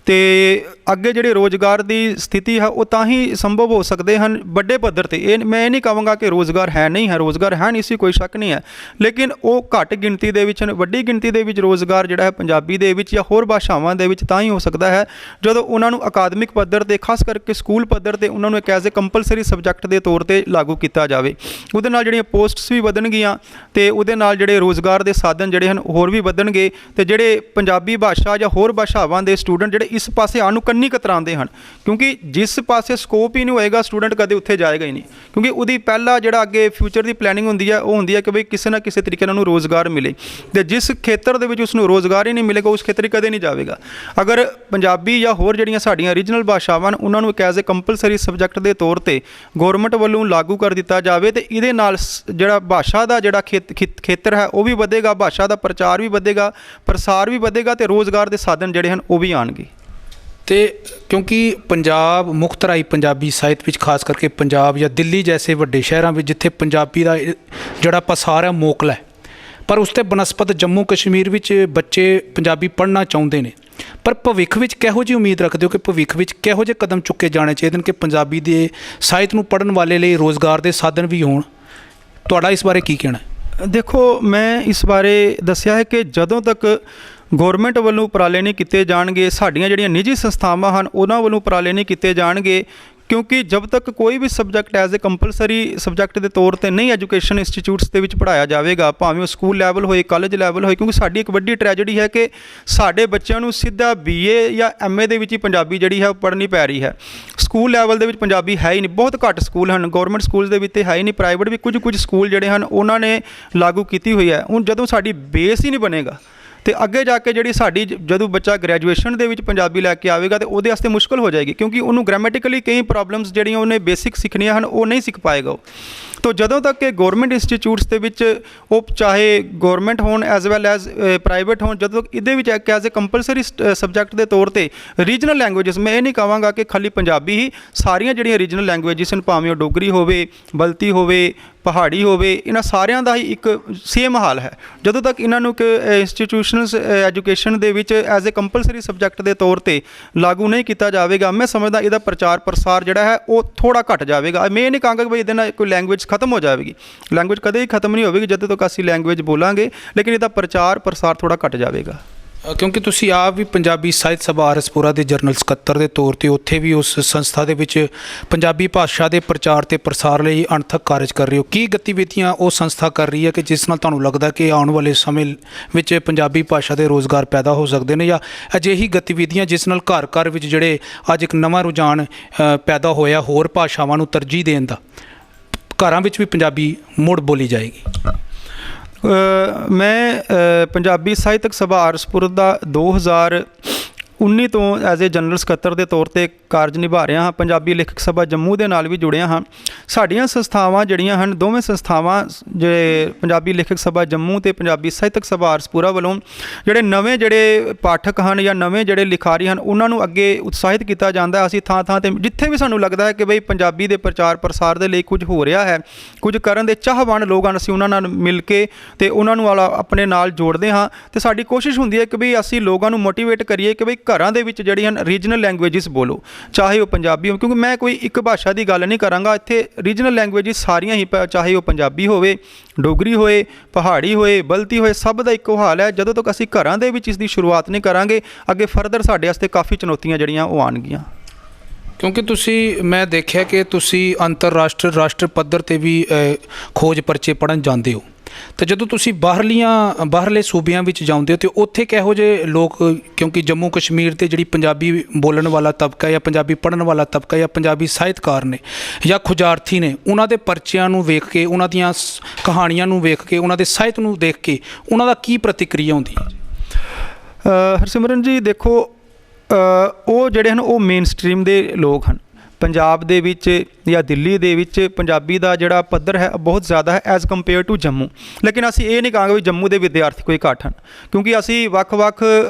ਅਤੇ ਅੱਗੇ ਜਿਹੜੇ ਰੋਜ਼ਗਾਰ ਦੀ ਸਥਿਤੀ ਹੈ ਉਹ ਤਾਂ ਹੀ ਸੰਭਵ ਹੋ ਸਕਦੇ ਹਨ ਵੱਡੇ ਪੱਧਰ 'ਤੇ। ਮੈਂ ਇਹ ਨਹੀਂ ਕਹਾਂਗਾ ਕਿ ਰੋਜ਼ਗਾਰ ਹੈ ਨਹੀਂ ਹੈ, ਰੋਜ਼ਗਾਰ ਹੈ, ਇਸ 'ਚ ਕੋਈ ਸ਼ੱਕ ਨਹੀਂ ਹੈ, ਲੇਕਿਨ ਉਹ ਘੱਟ ਗਿਣਤੀ ਦੇ ਵਿੱਚ, ਵੱਡੀ ਗਿਣਤੀ ਦੇ ਵਿੱਚ ਰੋਜ਼ਗਾਰ ਜਿਹੜਾ ਹੈ ਪੰਜਾਬੀ ਦੇ ਵਿੱਚ ਜਾਂ ਹੋਰ ਭਾਸ਼ਾਵਾਂ ਦੇ ਵਿੱਚ ਤਾਂ ਹੀ ਹੋ ਸਕਦਾ ਹੈ ਜਦੋਂ ਉਹਨਾਂ ਨੂੰ ਅਕਾਦਮਿਕ ਪੱਧਰ 'ਤੇ, ਖਾਸ ਕਰਕੇ ਸਕੂਲ ਪੱਧਰ 'ਤੇ ਉਹਨਾਂ ਨੂੰ ਇੱਕ ਐਜ਼ ਏ ਕੰਪਲਸਰੀ ਸਬਜੈਕਟ ਦੇ ਤੌਰ 'ਤੇ ਲਾਗੂ ਕੀਤਾ ਜਾਵੇ। ਉਹਦੇ ਨਾਲ ਜਿਹੜੀਆਂ ਪੋਸਟਸ ਵੀ ਵਧਣਗੀਆਂ ਅਤੇ ਉਹਦੇ ਨਾਲ ਜਿਹੜੇ ਰੋਜ਼ਗਾਰ ਦੇ ਸਾਧਨ ਜਿਹੜੇ ਹਨ ਹੋਰ ਵੀ ਵਧਣਗੇ, ਅਤੇ ਜਿਹੜੇ ਪੰਜਾਬੀ ਭਾਸ਼ਾ ਜਾਂ ਹੋਰ ਭਾਸ਼ਾਵਾਂ ਦੇ ਸਟੂਡੈਂਟ ਜਿਹੜੇ ਇਸ ਪਾਸੇ ਆਉਣ ਨੂੰ ਕੰਨੀ ਕਤਰਾਉਂਦੇ ਹਨ, ਕਿਉਂਕਿ ਜਿਸ ਪਾਸੇ ਸਕੋਪ ਹੀ ਨਹੀਂ ਹੋਏਗਾ ਸਟੂਡੈਂਟ ਕਦੇ ਉੱਥੇ ਜਾਏਗਾ ਹੀ ਨਹੀਂ, ਕਿਉਂਕਿ ਉਹਦੀ ਪਹਿਲਾ ਜਿਹੜਾ ਅੱਗੇ ਫਿਊਚਰ ਦੀ ਪਲੈਨਿੰਗ ਹੁੰਦੀ ਹੈ ਉਹ ਹੁੰਦੀ ਹੈ ਕਿ ਬਈ ਕਿਸੇ ਨਾ ਕਿਸੇ ਤਰੀਕੇ ਨਾਲ ਉਹਨੂੰ ਰੋਜ਼ਗਾਰ ਮਿਲੇ, ਅਤੇ ਜਿਸ ਖੇਤਰ ਦੇ ਵਿੱਚ ਉਸਨੂੰ ਰੋਜ਼ਗਾਰ ਹੀ ਨਹੀਂ ਮਿਲੇਗਾ ਉਸ ਖੇਤਰ 'ਚ ਕਦੇ ਨਹੀਂ ਜਾਵੇਗਾ। ਅਗਰ ਪੰਜਾਬੀ ਜਾਂ ਹੋਰ ਜਿਹੜੀਆਂ ਸਾਡੀਆਂ ਰੀਜਨਲ ਭਾਸ਼ਾਵਾਂ ਹਨ ਉਹਨਾਂ ਨੂੰ ਇੱਕ ਐਜ਼ ਏ ਕੰਪਲਸਰੀ ਸਬਜੈਕਟ ਦੇ ਤੌਰ 'ਤੇ ਗੌਰਮੈਂਟ ਵੱਲੋਂ ਲਾਗੂ ਕਰ ਦਿੱਤਾ ਜਾਵੇ, ਅਤੇ ਇਹਦੇ ਨਾਲ ਜਿਹੜਾ ਭਾਸ਼ਾ ਦਾ ਜਿਹੜਾ ਖੇਤਰ ਹੈ ਉਹ ਵੀ ਵਧੇਗਾ, ਭਾਸ਼ਾ ਦਾ ਪ੍ਰਚਾਰ ਵੀ ਵਧੇਗਾ, ਪ੍ਰਸਾਰ ਵੀ ਵਧੇਗਾ, ਅਤੇ ਰੋਜ਼ਗਾਰ ਦੇ ਸਾਧਨ ਜਿਹੜੇ ਹਨ ਉਹ ਵੀ ਆਉਣਗੇ। ਅਤੇ ਕਿਉਂਕਿ ਪੰਜਾਬ ਮੁੱਖ ਰਾਈ ਪੰਜਾਬੀ ਸਾਹਿਤ ਵਿੱਚ, ਖਾਸ ਕਰਕੇ ਪੰਜਾਬ ਜਾਂ ਦਿੱਲੀ ਜੈਸੇ ਵੱਡੇ ਸ਼ਹਿਰਾਂ ਵਿੱਚ ਜਿੱਥੇ ਪੰਜਾਬੀ ਦਾ ਜਿਹੜਾ ਪਸਾਰ ਹੈ ਮੋਕਲਾ ਹੈ, ਪਰ ਉਸ 'ਤੇ ਬਨਸਪਤ ਜੰਮੂ ਕਸ਼ਮੀਰ ਵਿੱਚ ਬੱਚੇ ਪੰਜਾਬੀ ਪੜ੍ਹਨਾ ਚਾਹੁੰਦੇ ਨੇ, ਪਰ ਭਵਿੱਖ ਵਿੱਚ ਕਿਹੋ ਜਿਹੀ ਉਮੀਦ ਰੱਖਦੇ ਹੋ ਕਿ ਭਵਿੱਖ ਵਿੱਚ ਕਿਹੋ ਜਿਹੇ ਕਦਮ ਚੁੱਕੇ ਜਾਣੇ ਚਾਹੀਦੇ ਨੇ ਕਿ ਪੰਜਾਬੀ ਦੇ ਸਾਹਿਤ ਨੂੰ ਪੜ੍ਹਨ ਵਾਲੇ ਲਈ ਰੋਜ਼ਗਾਰ ਦੇ ਸਾਧਨ ਵੀ ਹੋਣ? ਤੁਹਾਡਾ ਇਸ ਬਾਰੇ ਕੀ ਕਹਿਣਾ ਹੈ? ਦੇਖੋ, ਮੈਂ ਇਸ ਬਾਰੇ ਦੱਸਿਆ ਹੈ ਕਿ ਜਦੋਂ ਤੱਕ ਗੌਰਮੈਂਟ ਵੱਲੋਂ ਉਪਰਾਲੇ ਨਹੀਂ ਕੀਤੇ ਜਾਣਗੇ, ਸਾਡੀਆਂ ਜਿਹੜੀਆਂ ਨਿੱਜੀ ਸੰਸਥਾਵਾਂ ਹਨ ਉਹਨਾਂ ਵੱਲੋਂ ਉਪਰਾਲੇ ਨਹੀਂ ਕੀਤੇ ਜਾਣਗੇ, ਕਿਉਂਕਿ ਜਦ ਤੱਕ ਕੋਈ ਵੀ subject as a compulsory subject ਦੇ ਤੌਰ ਤੇ ਨਹੀਂ ਐਜੂਕੇਸ਼ਨ ਇੰਸਟੀਚਿਊਟਸ ਦੇ ਵਿੱਚ ਪੜ੍ਹਾਇਆ ਜਾਵੇਗਾ, ਭਾਵੇਂ ਉਹ ਸਕੂਲ ਲੈਵਲ ਹੋਏ, ਕਾਲਜ ਲੈਵਲ ਹੋਏ, ਕਿਉਂਕਿ ਸਾਡੀ ਇੱਕ ਵੱਡੀ ਟ੍ਰੈਜੇਡੀ ਹੈ ਕਿ ਸਾਡੇ ਬੱਚਿਆਂ ਨੂੰ ਸਿੱਧਾ BA ਜਾਂ MA ਦੇ ਵਿੱਚ ਹੀ ਪੰਜਾਬੀ ਜਿਹੜੀ ਹੈ ਉਹ ਪੜ੍ਹਨੀ ਪੈ ਰਹੀ ਹੈ। ਸਕੂਲ ਲੈਵਲ ਦੇ ਵਿੱਚ ਪੰਜਾਬੀ ਹੈ ਹੀ ਨਹੀਂ, ਬਹੁਤ ਘੱਟ ਸਕੂਲ ਹਨ, ਗੌਰਮੈਂਟ ਸਕੂਲਸ ਦੇ ਵਿੱਚ ਹੈ ਹੀ ਨਹੀਂ, ਪ੍ਰਾਈਵੇਟ ਵੀ ਕੁਝ ਸਕੂਲ ਜਿਹੜੇ ਹਨ ਉਹਨਾਂ ਨੇ ਲਾਗੂ ਕੀਤੀ ਹੋਈ ਹੈ। ਹੁਣ ਜਦੋਂ ਸਾਡੀ ਬੇਸ ਹੀ ਨਹੀਂ ਬਣੇਗਾ ਤੇ ਅੱਗੇ ਜਾ ਕੇ ਜਿਹੜੀ ਸਾਡੀ ਜਦੋਂ ਬੱਚਾ ਗ੍ਰੈਜੂਏਸ਼ਨ ਦੇ ਵਿੱਚ ਪੰਜਾਬੀ ਲੈ ਕੇ ਆਵੇਗਾ ਤੇ ਉਹਦੇ ਵਾਸਤੇ ਮੁਸ਼ਕਲ ਹੋ ਜਾਏਗੀ, ਕਿਉਂਕਿ ਉਹਨੂੰ ਗ੍ਰਾਮੈਟਿਕਲੀ ਕਈ ਪ੍ਰੋਬਲਮਸ ਜਿਹੜੀਆਂ ਉਹਨੇ ਬੇਸਿਕ ਸਿੱਖਣੀਆਂ ਹਨ ਉਹ ਨਹੀਂ ਸਿੱਖ ਪਾਏਗਾ ਉਹ। ਤੋ ਜਦੋਂ ਤੱਕ ਕਿ ਗੌਰਮੈਂਟ ਇੰਸਟੀਚਿਊਟਸ ਦੇ ਵਿੱਚ ਉਹ ਚਾਹੇ ਗੌਰਮੈਂਟ ਹੋਣ ਐਜ਼ ਵੈਲ ਐਜ਼ ਪ੍ਰਾਈਵੇਟ ਹੋਣ, ਜਦੋਂ ਤੱਕ ਇਹਦੇ ਵਿੱਚ ਇੱਕ ਐਜ਼ ਏ ਕੰਪਲਸਰੀ ਸਬਜੈਕਟ ਦੇ ਤੌਰ ਤੇ ਰੀਜਨਲ ਲੈਂਗੁਏਜਸ, ਮੈਂ ਇਹ ਨਹੀਂ ਕਹਾਂਗਾ ਕਿ ਖਾਲੀ ਪੰਜਾਬੀ ਹੀ, ਸਾਰੀਆਂ ਜਿਹੜੀਆਂ ਰੀਜਨਲ ਲੈਂਗੁਏਜਸ ਹਨ, ਭਾਵੇਂ ਉਹ ਡੋਗਰੀ ਹੋਵੇ, ਬਲਤੀ ਹੋਵੇ, ਪਹਾੜੀ ਹੋਵੇ, ਇਹਨਾਂ ਸਾਰਿਆਂ ਦਾ ਹੀ ਇੱਕ ਸੇਮ ਹਾਲ ਹੈ। ਜਦੋਂ ਤੱਕ ਇਹਨਾਂ ਨੂੰ ਕਿ ਇੰਸਟੀਟਿਊਸ਼ਨਸ ਐਜੂਕੇਸ਼ਨ ਦੇ ਵਿੱਚ ਐਜ਼ ਏ ਕੰਪਲਸਰੀ ਸਬਜੈਕਟ ਦੇ ਤੌਰ ਤੇ ਲਾਗੂ ਨਹੀਂ ਕੀਤਾ ਜਾਵੇਗਾ, ਮੈਂ ਸਮਝਦਾ ਇਹਦਾ ਪ੍ਰਚਾਰ ਪ੍ਰਸਾਰ ਜਿਹੜਾ ਹੈ ਉਹ ਥੋੜ੍ਹਾ ਘੱਟ ਜਾਵੇਗਾ। ਮੈਂ ਇਹ ਨਹੀਂ ਕਹਾਂਗਾ ਕਿ ਬਈ ਇਹਦੇ ਨਾਲ ਕੋਈ ਲੈਂਗੁਏਜ ਖਤਮ ਹੋ ਜਾਵੇਗੀ, ਲੈਂਗੁਏਜ ਕਦੇ ਹੀ ਖਤਮ ਨਹੀਂ ਹੋਵੇਗੀ ਜਦੋਂ ਤੱਕ ਅਸੀਂ ਲੈਂਗੁਏਜ ਬੋਲਾਂਗੇ, ਲੇਕਿਨ ਇਹਦਾ ਪ੍ਰਚਾਰ ਪ੍ਰਸਾਰ ਥੋੜ੍ਹਾ ਘੱਟ ਜਾਵੇਗਾ। ਕਿਉਂਕਿ ਤੁਸੀਂ ਆਪ ਵੀ ਪੰਜਾਬੀ ਸਾਹਿਤ ਸਭਾ ਆਰਐਸਪੁਰਾ ਦੇ ਜਨਰਲ ਸਕੱਤਰ ਦੇ ਤੌਰ ਤੇ ਉੱਥੇ ਵੀ ਉਸ ਸੰਸਥਾ ਦੇ ਵਿੱਚ ਪੰਜਾਬੀ ਭਾਸ਼ਾ ਦੇ ਪ੍ਰਚਾਰ ਤੇ ਪ੍ਰਸਾਰ ਲਈ ਅਣਥੱਕ ਕਾਰਜ ਕਰ ਰਹੇ ਹੋ। ਕੀ ਗਤੀਵਿਧੀਆਂ ਉਹ ਸੰਸਥਾ ਕਰ ਰਹੀ ਹੈ ਕਿ ਜਿਸ ਨਾਲ ਤੁਹਾਨੂੰ ਲੱਗਦਾ ਕਿ ਆਉਣ ਵਾਲੇ ਸਮੇਂ ਵਿੱਚ ਪੰਜਾਬੀ ਭਾਸ਼ਾ ਦੇ ਰੋਜ਼ਗਾਰ ਪੈਦਾ ਹੋ ਸਕਦੇ ਨੇ, ਜਾਂ ਅਜਿਹੀ ਗਤੀਵਿਧੀਆਂ ਜਿਸ ਨਾਲ ਘਰ ਘਰ ਵਿੱਚ ਜਿਹੜੇ ਅੱਜ ਇੱਕ ਨਵਾਂ ਰੁਝਾਨ ਪੈਦਾ ਹੋਇਆ ਹੋਰ ਭਾਸ਼ਾਵਾਂ ਨੂੰ ਤਰਜੀਹ ਦੇਣ ਦਾ, ਘਰਾਂ ਵਿੱਚ ਵੀ ਪੰਜਾਬੀ ਮੁੜ ਬੋਲੀ ਜਾਏਗੀ? ਮੈਂ ਪੰਜਾਬੀ ਸਾਹਿਤਕ ਸਭਾ ਆਰਐਸਪੁਰ ਦਾ 2019 ਤੋਂ ਐਜ਼ ਏ ਜਨਰਲ ਸਕੱਤਰ ਦੇ ਤੌਰ ਤੇ ਕਾਰਜ ਨਿਭਾ ਰਿਹਾ ਹਾਂ। ਪੰਜਾਬੀ ਲੇਖਕ ਸਭਾ ਜੰਮੂ ਦੇ ਨਾਲ ਵੀ ਜੁੜਿਆ ਹਾਂ। ਸਾਡੀਆਂ ਸੰਸਥਾਵਾਂ ਜਿਹੜੀਆਂ ਹਨ, ਦੋਵੇਂ ਸੰਸਥਾਵਾਂ ਜਿਹੜੇ ਪੰਜਾਬੀ ਲੇਖਕ ਸਭਾ ਜੰਮੂ ਤੇ ਪੰਜਾਬੀ ਸਾਹਿਤਕ ਸਭਾ ਆਰਐਸਪੁਰਾ ਵੱਲੋਂ ਜਿਹੜੇ ਨਵੇਂ ਜਿਹੜੇ ਪਾਠਕ ਹਨ ਜਾਂ ਨਵੇਂ ਜਿਹੜੇ ਲਿਖਾਰੀ ਹਨ ਉਹਨਾਂ ਨੂੰ ਅੱਗੇ ਉਤਸ਼ਾਹਿਤ ਕੀਤਾ ਜਾਂਦਾ। ਅਸੀਂ ਥਾਂ ਥਾਂ ਤੇ ਜਿੱਥੇ ਵੀ ਸਾਨੂੰ ਲੱਗਦਾ ਹੈ ਕਿ ਬਈ ਪੰਜਾਬੀ ਦੇ ਪ੍ਰਚਾਰ ਪ੍ਰਸਾਰ ਦੇ ਲਈ ਕੁਝ ਹੋ ਰਿਹਾ ਹੈ, ਕੁਝ ਕਰਨ ਦੇ ਚਾਹਵਾਨ ਲੋਕ ਹਨ, ਅਸੀਂ ਉਹਨਾਂ ਨਾਲ ਮਿਲ ਕੇ ਤੇ ਉਹਨਾਂ ਨੂੰ ਆਪਣੇ ਨਾਲ ਜੋੜਦੇ ਹਾਂ। ਤੇ ਸਾਡੀ ਕੋਸ਼ਿਸ਼ ਹੁੰਦੀ ਹੈ ਕਿ ਬਈ ਅਸੀਂ ਲੋਕਾਂ ਨੂੰ ਮੋਟੀਵੇਟ ਕਰੀਏ ਕਿ ਬਈ ਘਰਾਂ ਦੇ ਵਿੱਚ ਜਿਹੜੀਆਂ ਹਨ ਰੀਜਨਲ ਲੈਂਗੁਏਜਸ ਬੋਲੋ, ਚਾਹੇ ਉਹ ਪੰਜਾਬੀ ਹੋ, ਕਿਉਂਕਿ ਮੈਂ ਕੋਈ ਇੱਕ ਭਾਸ਼ਾ ਦੀ ਗੱਲ ਨਹੀਂ ਕਰਾਂਗਾ, ਇੱਥੇ ਰੀਜਨਲ ਲੈਂਗੁਏਜਸ ਸਾਰੀਆਂ ਹੀ, ਚਾਹੇ ਉਹ ਪੰਜਾਬੀ ਹੋਵੇ, ਡੋਗਰੀ ਹੋਏ, ਪਹਾੜੀ ਹੋਏ, ਬਲਤੀ ਹੋਏ, ਸਭ ਦਾ ਇੱਕੋ ਹਾਲ ਹੈ। ਜਦੋਂ ਤੱਕ ਅਸੀਂ ਘਰਾਂ ਦੇ ਵਿੱਚ ਇਸ ਦੀ ਸ਼ੁਰੂਆਤ ਨਹੀਂ ਕਰਾਂਗੇ, ਅੱਗੇ ਫਰਦਰ ਸਾਡੇ ਵਾਸਤੇ ਕਾਫੀ ਚੁਣੌਤੀਆਂ ਜਿਹੜੀਆਂ ਉਹ ਆਉਣਗੀਆਂ। ਕਿਉਂਕਿ ਤੁਸੀਂ, ਮੈਂ ਦੇਖਿਆ ਕਿ ਤੁਸੀਂ ਅੰਤਰਰਾਸ਼ਟਰੀ ਰਾਸ਼ਟਰ ਪੱਧਰ 'ਤੇ ਵੀ ਖੋਜ ਪਰਚੇ ਪੜ੍ਹਨ ਜਾਂਦੇ ਹੋ, ਤੇ ਜਦੋਂ ਤੁਸੀਂ ਬਾਹਰਲੇ ਸੂਬਿਆਂ ਵਿੱਚ ਜਾਂਦੇ ਹੋ ਤੇ ਉੱਥੇ ਕਿਹੋ ਜਿਹੇ ਲੋਕ, ਕਿਉਂਕਿ ਜੰਮੂ ਕਸ਼ਮੀਰ ਤੇ ਜਿਹੜੀ ਪੰਜਾਬੀ ਬੋਲਣ ਵਾਲਾ ਤਬਕਾ ਜਾਂ ਪੰਜਾਬੀ ਪੜ੍ਹਨ ਵਾਲਾ ਤਬਕਾ ਜਾਂ ਪੰਜਾਬੀ ਸਾਹਿਤਕਾਰ ਨੇ ਜਾਂ ਖੁਜਾਰਥੀ ਨੇ, ਉਹਨਾਂ ਦੇ ਪਰਚਿਆਂ ਨੂੰ ਵੇਖ ਕੇ, ਉਹਨਾਂ ਦੀਆਂ ਕਹਾਣੀਆਂ ਨੂੰ ਵੇਖ ਕੇ, ਉਹਨਾਂ ਦੇ ਸਾਹਿਤ ਨੂੰ ਦੇਖ ਕੇ ਉਹਨਾਂ ਦਾ ਕੀ ਪ੍ਰਤੀਕਿਰਿਆ ਹੁੰਦੀ ਹੈ? ਹਰਸਿਮਰਨ ਜੀ ਦੇਖੋ, ਉਹ ਜਿਹੜੇ ਹਨ ਉਹ ਮੇਨ ਸਟਰੀਮ ਦੇ ਲੋਕ ਹਨ। ਪੰਜਾਬ ਦੇ ਵਿੱਚ ਜਾਂ ਦਿੱਲੀ ਦੇ ਵਿੱਚ ਪੰਜਾਬੀ ਦਾ ਜਿਹੜਾ ਪੱਧਰ ਹੈ ਬਹੁਤ ਜ਼ਿਆਦਾ ਹੈ ਐਜ਼ ਕੰਪੇਅਰ ਟੂ ਜੰਮੂ। ਲੇਕਿਨ ਅਸੀਂ ਇਹ ਨਹੀਂ ਕਹਾਂਗੇ ਵੀ ਜੰਮੂ ਦੇ ਵਿਦਿਆਰਥੀ ਕੋਈ ਘੱਟ ਹਨ, ਕਿਉਂਕਿ ਅਸੀਂ ਵੱਖ-ਵੱਖ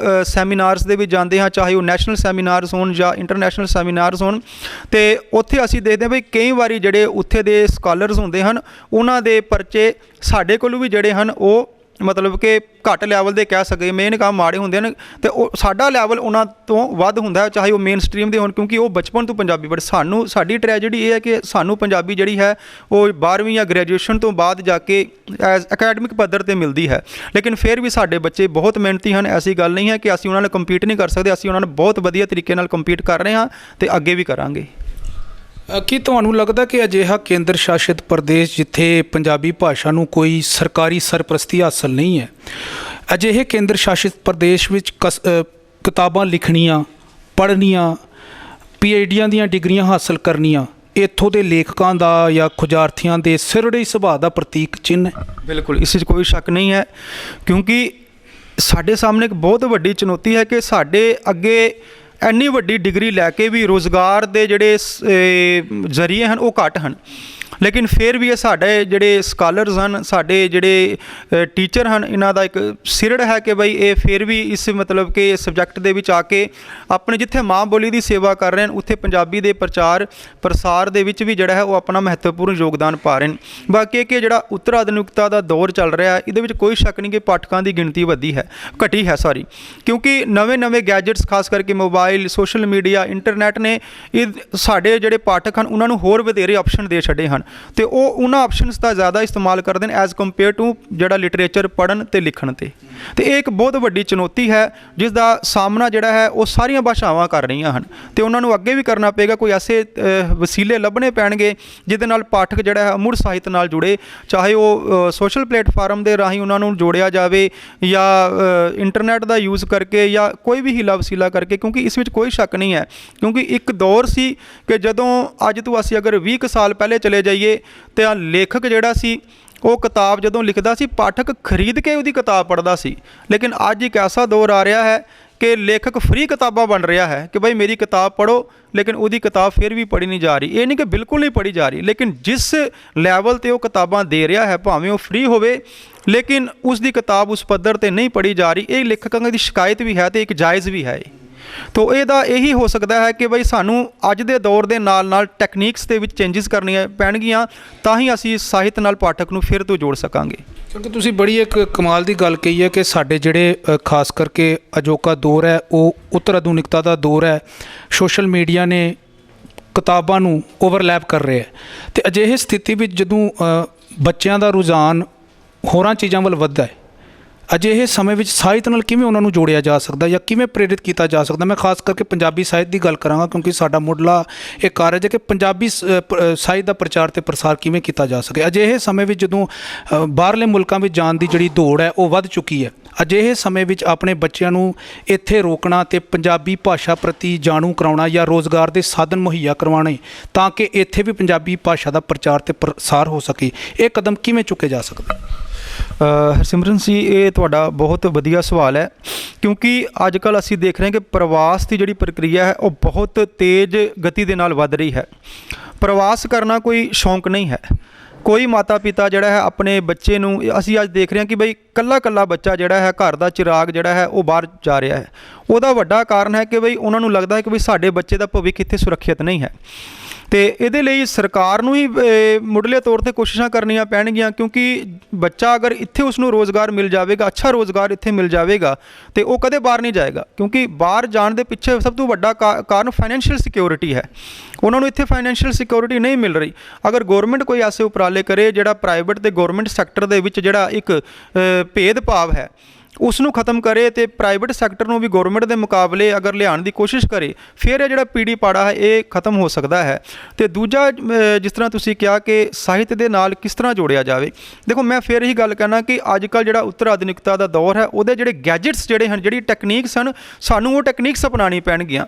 ਸੈਮੀਨਾਰਸ ਦੇ ਵਿੱਚ ਜਾਂਦੇ ਹਾਂ, ਚਾਹੇ ਉਹ ਨੈਸ਼ਨਲ ਸੈਮੀਨਾਰਸ ਹੋਣ ਜਾਂ ਇੰਟਰਨੈਸ਼ਨਲ ਸੈਮੀਨਾਰਸ ਹੋਣ, ਅਤੇ ਉੱਥੇ ਅਸੀਂ ਦੇਖਦੇ ਹਾਂ ਵੀ ਕਈ ਵਾਰੀ ਜਿਹੜੇ ਉੱਥੇ ਦੇ ਸਕਾਲਰਸ ਹੁੰਦੇ ਹਨ ਉਹਨਾਂ ਦੇ ਪਰਚੇ ਸਾਡੇ ਕੋਲੋਂ ਵੀ ਜਿਹੜੇ ਹਨ ਉਹ ਮਤਲਬ ਕਿ ਘੱਟ ਲੈਵਲ ਦੇ ਕਹਿ ਸਕਦੇ, ਮੇਨ ਕੰਮ ਮਾੜੇ ਹੁੰਦੇ ਨੇ, ਅਤੇ ਉਹ ਸਾਡਾ ਲੈਵਲ ਉਹਨਾਂ ਤੋਂ ਵੱਧ ਹੁੰਦਾ, ਚਾਹੇ ਉਹ ਮੇਨ ਸਟਰੀਮ ਦੇ ਹੋਣ, ਕਿਉਂਕਿ ਉਹ ਬਚਪਨ ਤੋਂ ਪੰਜਾਬੀ ਪੜ੍ਹੇ। ਸਾਡੀ ਟ੍ਰੈਜੇਡੀ ਇਹ ਹੈ ਕਿ ਸਾਨੂੰ ਪੰਜਾਬੀ ਜਿਹੜੀ ਹੈ ਉਹ 12ਵੀਂ ਜਾਂ ਗ੍ਰੈਜੂਏਸ਼ਨ ਤੋਂ ਬਾਅਦ ਜਾ ਕੇ ਐਜ਼ ਅਕੈਡਮਿਕ ਪੱਧਰ 'ਤੇ ਮਿਲਦੀ ਹੈ। ਲੇਕਿਨ ਫਿਰ ਵੀ ਸਾਡੇ ਬੱਚੇ ਬਹੁਤ ਮਿਹਨਤੀ ਹਨ, ਐਸੀ ਗੱਲ ਨਹੀਂ ਹੈ ਕਿ ਅਸੀਂ ਉਹਨਾਂ ਨਾਲ ਕੰਪੀਟ ਨਹੀਂ ਕਰ ਸਕਦੇ, ਅਸੀਂ ਉਹਨਾਂ ਨਾਲ ਬਹੁਤ ਵਧੀਆ ਤਰੀਕੇ ਨਾਲ ਕੰਪੀਟ ਕਰ ਰਹੇ ਹਾਂ ਅਤੇ ਅੱਗੇ ਵੀ ਕਰਾਂਗੇ। ਕੀ ਤੁਹਾਨੂੰ ਲੱਗਦਾ ਕਿ ਅਜਿਹਾ ਕੇਂਦਰ ਸ਼ਾਸਿਤ ਪ੍ਰਦੇਸ਼ ਜਿੱਥੇ ਪੰਜਾਬੀ ਭਾਸ਼ਾ ਨੂੰ ਕੋਈ ਸਰਕਾਰੀ ਸਰਪ੍ਰਸਤੀ ਹਾਸਲ ਨਹੀਂ ਹੈ, ਅਜਿਹੇ ਕੇਂਦਰ ਸ਼ਾਸਿਤ ਪ੍ਰਦੇਸ਼ ਵਿੱਚ ਕਿਤਾਬਾਂ ਲਿਖਣੀਆਂ, ਪੜ੍ਹਨੀਆਂ, PhDਆਂ ਦੀਆਂ ਡਿਗਰੀਆਂ ਹਾਸਲ ਕਰਨੀਆਂ ਇੱਥੋਂ ਦੇ ਲੇਖਕਾਂ ਦਾ ਜਾਂ ਖੁਜਾਰਥੀਆਂ ਦੇ ਸਿਰੜੇ ਸੁਭਾਅ ਦਾ ਪ੍ਰਤੀਕ ਚਿੰਨ੍ਹ ਹੈ? ਬਿਲਕੁਲ, ਇਸ ਵਿੱਚ ਕੋਈ ਸ਼ੱਕ ਨਹੀਂ ਹੈ, ਕਿਉਂਕਿ ਸਾਡੇ ਸਾਹਮਣੇ ਇੱਕ ਬਹੁਤ ਵੱਡੀ ਚੁਣੌਤੀ ਹੈ ਕਿ ਸਾਡੇ ਅੱਗੇ ਇੰਨੀ ਵੱਡੀ ਡਿਗਰੀ ਲੈ ਕੇ ਵੀ ਰੁਜ਼ਗਾਰ ਦੇ ਜਿਹੜੇ ਜ਼ਰੀਏ ਹਨ ਉਹ ਘੱਟ ਹਨ। ਲੇਕਿਨ ਫਿਰ ਵੀ ਇਹ ਸਾਡੇ ਜਿਹੜੇ ਸਕਾਲਰਸ ਹਨ, ਸਾਡੇ ਜਿਹੜੇ ਟੀਚਰ ਹਨ, ਇਹਨਾਂ ਦਾ ਇੱਕ ਸਿਰੜ ਹੈ ਕਿ ਬਈ ਇਹ ਫਿਰ ਵੀ ਇਸ ਮਤਲਬ ਕਿ ਸਬਜੈਕਟ ਦੇ ਵਿੱਚ ਆ ਕੇ ਆਪਣੇ ਜਿੱਥੇ ਮਾਂ ਬੋਲੀ ਦੀ ਸੇਵਾ ਕਰ ਰਹੇ ਹਨ ਉੱਥੇ ਪੰਜਾਬੀ ਦੇ ਪ੍ਰਚਾਰ ਪ੍ਰਸਾਰ ਦੇ ਵਿੱਚ ਵੀ ਜਿਹੜਾ ਹੈ ਉਹ ਆਪਣਾ ਮਹੱਤਵਪੂਰਨ ਯੋਗਦਾਨ ਪਾ ਰਹੇ ਹਨ। ਬਾਕੀ ਕਿ ਜਿਹੜਾ ਉੱਤਰ ਆਧੁਨਿਕਤਾ ਦਾ ਦੌਰ ਚੱਲ ਰਿਹਾ ਇਹਦੇ ਵਿੱਚ ਕੋਈ ਸ਼ੱਕ ਨਹੀਂ ਕਿ ਪਾਠਕਾਂ ਦੀ ਗਿਣਤੀ ਘਟੀ ਹੈ ਕਿਉਂਕਿ ਨਵੇਂ ਗੈਜਟਸ ਖਾਸ ਕਰਕੇ ਮੋਬਾਈਲ, ਸੋਸ਼ਲ ਮੀਡੀਆ, ਇੰਟਰਨੈਟ ਨੇ ਇਹ ਸਾਡੇ ਜਿਹੜੇ ਪਾਠਕ ਹਨ ਉਹਨਾਂ ਨੂੰ ਹੋਰ ਵਧੇਰੇ ਆਪਸ਼ਨ ਦੇ ਛੱਡੇ ਹਨ। ਤੇ ਉਹ ਉਹਨਾਂ ਆਪਸ਼ਨਸ ਦਾ ਜ਼ਿਆਦਾ ਇਸਤੇਮਾਲ ਕਰਦੇ ਨੇ ਐਜ਼ ਕੰਪੇਅਰ ਟੂ ਜਿਹੜਾ ਲਿਟਰੇਚਰ ਪੜ੍ਹਨ ਤੇ ਲਿਖਣ ਤੇ ਇਹ ਇੱਕ ਬਹੁਤ ਵੱਡੀ ਚੁਣੌਤੀ ਹੈ ਜਿਸ ਦਾ ਸਾਹਮਣਾ ਜਿਹੜਾ ਹੈ ਉਹ ਸਾਰੀਆਂ ਭਾਸ਼ਾਵਾਂ ਕਰ ਰਹੀਆਂ ਹਨ ਤੇ ਉਹਨਾਂ ਨੂੰ ਅੱਗੇ ਵੀ ਕਰਨਾ ਪਏਗਾ। ਕੋਈ ਐਸੇ ਵਸੀਲੇ ਲੱਭਣੇ ਪੈਣਗੇ ਜਿਹਦੇ ਨਾਲ ਪਾਠਕ ਜਿਹੜਾ ਹੈ ਮੁੜ ਸਾਹਿਤ ਨਾਲ ਜੁੜੇ, ਚਾਹੇ ਉਹ ਸੋਸ਼ਲ ਪਲੇਟਫਾਰਮ ਦੇ ਰਾਹੀਂ ਉਹਨਾਂ ਨੂੰ ਜੋੜਿਆ ਜਾਵੇ ਜਾਂ ਇੰਟਰਨੈਟ ਦਾ ਯੂਜ਼ ਕਰਕੇ ਜਾਂ ਕੋਈ ਵੀ ਹੀਲਾ ਵਸੀਲਾ ਕਰਕੇ, ਕਿਉਂਕਿ ਇਸ ਵਿੱਚ ਕੋਈ ਸ਼ੱਕ ਨਹੀਂ ਹੈ। ਕਿਉਂਕਿ ਇੱਕ ਦੌਰ ਸੀ ਕਿ ਜਦੋਂ ਅੱਜ ਤੋਂ ਅਸੀਂ ਅਗਰ 20 ਕੁ ਸਾਲ ਪਹਿਲੇ ਚਲੇ ਜਾਈਏ ਤਾਂ ਲੇਖਕ ਜਿਹੜਾ ਸੀ ਉਹ ਕਿਤਾਬ ਜਦੋਂ ਲਿਖਦਾ ਸੀ ਪਾਠਕ ਖਰੀਦ ਕੇ ਉਹਦੀ ਕਿਤਾਬ ਪੜ੍ਹਦਾ ਸੀ। ਲੇਕਿਨ ਅੱਜ ਇੱਕ ਐਸਾ ਦੌਰ ਆ ਰਿਹਾ ਹੈ ਕਿ ਲੇਖਕ ਫ੍ਰੀ ਕਿਤਾਬਾਂ ਬਣ ਰਿਹਾ ਹੈ ਕਿ ਭਾਈ ਮੇਰੀ ਕਿਤਾਬ ਪੜ੍ਹੋ, ਲੇਕਿਨ ਉਹਦੀ ਕਿਤਾਬ ਫਿਰ ਵੀ ਪੜ੍ਹੀ ਨਹੀਂ ਜਾ ਰਹੀ। ਇਹ ਨਹੀਂ ਕਿ ਬਿਲਕੁਲ ਨਹੀਂ ਪੜ੍ਹੀ ਜਾ ਰਹੀ, ਲੇਕਿਨ ਜਿਸ ਲੈਵਲ 'ਤੇ ਉਹ ਕਿਤਾਬਾਂ ਦੇ ਰਿਹਾ ਹੈ ਭਾਵੇਂ ਉਹ ਫ੍ਰੀ ਹੋਵੇ ਲੇਕਿਨ ਉਸ ਦੀ ਕਿਤਾਬ ਉਸ ਪੱਧਰ 'ਤੇ ਨਹੀਂ ਪੜ੍ਹੀ ਜਾ ਰਹੀ। ਇਹ ਲੇਖਕਾਂ ਦੀ ਸ਼ਿਕਾਇਤ ਵੀ ਹੈ ਅਤੇ ਇੱਕ ਜਾਇਜ਼ ਵੀ ਹੈ। ਤੋ ਇਹਦਾ ਇਹੀ ਹੋ ਸਕਦਾ ਹੈ ਕਿ ਬਈ ਸਾਨੂੰ ਅੱਜ ਦੇ ਦੌਰ ਦੇ ਨਾਲ ਨਾਲ ਟੈਕਨੀਕਸ ਦੇ ਵਿੱਚ ਚੇਂਜਿਸ ਕਰਨੀਆਂ ਪੈਣਗੀਆਂ ਤਾਂ ਹੀ ਅਸੀਂ ਸਾਹਿਤ ਨਾਲ ਪਾਠਕ ਨੂੰ ਫਿਰ ਤੋਂ ਜੋੜ ਸਕਾਂਗੇ। ਕਿਉਂਕਿ ਤੁਸੀਂ ਬੜੀ ਇੱਕ ਕਮਾਲ ਦੀ ਗੱਲ ਕਹੀ ਹੈ ਕਿ ਸਾਡੇ ਜਿਹੜੇ ਖਾਸ ਕਰਕੇ ਅਜੋਕਾ ਦੌਰ ਹੈ ਉਹ ਉੱਤਰ ਆਧੁਨਿਕਤਾ ਦਾ ਦੌਰ ਹੈ। ਸੋਸ਼ਲ ਮੀਡੀਆ ਨੇ ਕਿਤਾਬਾਂ ਨੂੰ ਓਵਰਲੈਪ ਕਰ ਰਿਹਾ ਅਤੇ ਅਜਿਹੀ ਸਥਿਤੀ ਵਿੱਚ ਜਦੋਂ ਬੱਚਿਆਂ ਦਾ ਰੁਝਾਨ ਹੋਰਾਂ ਚੀਜ਼ਾਂ ਵੱਲ ਵੱਧਦਾ ਹੈ, ਅਜਿਹੇ ਸਮੇਂ ਵਿੱਚ ਸਾਹਿਤ ਨਾਲ ਕਿਵੇਂ ਉਹਨਾਂ ਨੂੰ ਜੋੜਿਆ ਜਾ ਸਕਦਾ ਜਾਂ ਕਿਵੇਂ ਪ੍ਰੇਰਿਤ ਕੀਤਾ ਜਾ ਸਕਦਾ? ਮੈਂ ਖਾਸ ਕਰਕੇ ਪੰਜਾਬੀ ਸਾਹਿਤ ਦੀ ਗੱਲ ਕਰਾਂਗਾ ਕਿਉਂਕਿ ਸਾਡਾ ਮੁੱਢਲਾ ਇਹ ਕਾਰਜ ਹੈ ਕਿ ਪੰਜਾਬੀ ਸਾਹਿਤ ਦਾ ਪ੍ਰਚਾਰ ਅਤੇ ਪ੍ਰਸਾਰ ਕਿਵੇਂ ਕੀਤਾ ਜਾ ਸਕੇ। ਅਜਿਹੇ ਸਮੇਂ ਵਿੱਚ ਜਦੋਂ ਬਾਹਰਲੇ ਮੁਲਕਾਂ ਵਿੱਚ ਜਾਣ ਦੀ ਜਿਹੜੀ ਦੌੜ ਹੈ ਉਹ ਵੱਧ ਚੁੱਕੀ ਹੈ, ਅਜਿਹੇ ਸਮੇਂ ਵਿੱਚ ਆਪਣੇ ਬੱਚਿਆਂ ਨੂੰ ਇੱਥੇ ਰੋਕਣਾ ਅਤੇ ਪੰਜਾਬੀ ਭਾਸ਼ਾ ਪ੍ਰਤੀ ਜਾਣੂ ਕਰਾਉਣਾ ਜਾਂ ਰੋਜ਼ਗਾਰ ਦੇ ਸਾਧਨ ਮੁਹੱਈਆ ਕਰਵਾਉਣੇ ਤਾਂ ਕਿ ਇੱਥੇ ਵੀ ਪੰਜਾਬੀ ਭਾਸ਼ਾ ਦਾ ਪ੍ਰਚਾਰ ਅਤੇ ਪ੍ਰਸਾਰ ਹੋ ਸਕੇ, ਇਹ ਕਦਮ ਕਿਵੇਂ ਚੁੱਕੇ ਜਾ ਸਕਦੇ? ਹਰਸਿਮਰਨ ਜੀ, ਇਹ ਤੁਹਾਡਾ ਬਹੁਤ ਵਧੀਆ ਸਵਾਲ ਹੈ ਕਿਉਂਕਿ ਅੱਜ ਕੱਲ੍ਹ ਅਸੀਂ ਦੇਖ ਰਹੇ ਹਾਂ ਕਿ ਪ੍ਰਵਾਸ ਦੀ ਜਿਹੜੀ ਪ੍ਰਕਿਰਿਆ ਹੈ ਉਹ ਬਹੁਤ ਤੇਜ਼ ਗਤੀ ਦੇ ਨਾਲ ਵੱਧ ਰਹੀ ਹੈ। ਪ੍ਰਵਾਸ ਕਰਨਾ ਕੋਈ ਸ਼ੌਂਕ ਨਹੀਂ ਹੈ। ਕੋਈ ਮਾਤਾ ਪਿਤਾ ਜਿਹੜਾ ਹੈ ਆਪਣੇ ਬੱਚੇ ਨੂੰ, ਅਸੀਂ ਅੱਜ ਦੇਖ ਰਹੇ ਹਾਂ ਕਿ ਬਈ ਕੱਲਾ ਬੱਚਾ ਜਿਹੜਾ ਹੈ ਘਰ ਦਾ ਚਿਰਾਗ ਜਿਹੜਾ ਹੈ ਉਹ ਬਾਹਰ ਜਾ ਰਿਹਾ ਹੈ। ਉਹਦਾ ਵੱਡਾ ਕਾਰਨ ਹੈ ਕਿ ਬਈ ਉਹਨਾਂ ਨੂੰ ਲੱਗਦਾ ਹੈ ਕਿ ਬਈ ਸਾਡੇ ਬੱਚੇ ਦਾ ਭਵਿੱਖ ਇੱਥੇ ਸੁਰੱਖਿਅਤ ਨਹੀਂ ਹੈ ਅਤੇ ਇਹਦੇ ਲਈ ਸਰਕਾਰ ਨੂੰ ਹੀ ਮੁੱਢਲੇ ਤੌਰ 'ਤੇ ਕੋਸ਼ਿਸ਼ਾਂ ਕਰਨੀਆਂ ਪੈਣਗੀਆਂ ਕਿਉਂਕਿ ਬੱਚਾ ਅਗਰ ਇੱਥੇ ਉਸਨੂੰ ਰੋਜ਼ਗਾਰ ਮਿਲ ਜਾਵੇਗਾ, ਅੱਛਾ ਰੋਜ਼ਗਾਰ ਇੱਥੇ ਮਿਲ ਜਾਵੇਗਾ ਅਤੇ ਉਹ ਕਦੇ ਬਾਹਰ ਨਹੀਂ ਜਾਏਗਾ। ਕਿਉਂਕਿ ਬਾਹਰ ਜਾਣ ਦੇ ਪਿੱਛੇ ਸਭ ਤੋਂ ਵੱਡਾ ਕਾਰਨ ਫਾਈਨੈਂਸ਼ੀਅਲ ਸਿਕਿਉਰਿਟੀ ਹੈ। ਉਹਨਾਂ ਨੂੰ ਇੱਥੇ ਫਾਈਨੈਂਸ਼ੀਅਲ ਸਿਕਿਉਰਿਟੀ ਨਹੀਂ ਮਿਲ ਰਹੀ। ਅਗਰ ਗੌਰਮੈਂਟ ਕੋਈ ਐਸੇ ਉਪਰਾਲੇ ਕਰੇ ਜਿਹੜਾ ਪ੍ਰਾਈਵੇਟ ਅਤੇ ਗੌਰਮੈਂਟ ਸੈਕਟਰ ਦੇ ਵਿੱਚ ਜਿਹੜਾ ਇੱਕ ਭੇਦਭਾਵ ਹੈ ਉਸ ਨੂੰ ਖਤਮ ਕਰੇ ਅਤੇ ਪ੍ਰਾਈਵੇਟ ਸੈਕਟਰ ਨੂੰ ਵੀ ਗੌਰਮੈਂਟ ਦੇ ਮੁਕਾਬਲੇ ਅਗਰ ਲਿਆਉਣ ਦੀ ਕੋਸ਼ਿਸ਼ ਕਰੇ, ਫਿਰ ਇਹ ਜਿਹੜਾ ਪੀੜੀ ਪਾੜਾ ਹੈ ਇਹ ਖਤਮ ਹੋ ਸਕਦਾ ਹੈ। ਅਤੇ ਦੂਜਾ, ਜਿਸ ਤਰ੍ਹਾਂ ਤੁਸੀਂ ਕਿਹਾ ਕਿ ਸਾਹਿਤ ਦੇ ਨਾਲ ਕਿਸ ਤਰ੍ਹਾਂ ਜੋੜਿਆ ਜਾਵੇ, ਦੇਖੋ ਮੈਂ ਫਿਰ ਇਹੀ ਗੱਲ ਕਹਿਣਾ ਕਿ ਅੱਜ ਕੱਲ੍ਹ ਜਿਹੜਾ ਉੱਤਰ ਆਧੁਨਿਕਤਾ ਦਾ ਦੌਰ ਹੈ ਉਹਦੇ ਜਿਹੜੇ ਗੈਜਟਸ ਜਿਹੜੇ ਹਨ, ਜਿਹੜੀ ਟੈਕਨੀਕਸ ਹਨ, ਸਾਨੂੰ ਉਹ ਟੈਕਨੀਕਸ ਅਪਣਾਉਣੀ ਪੈਣਗੀਆਂ।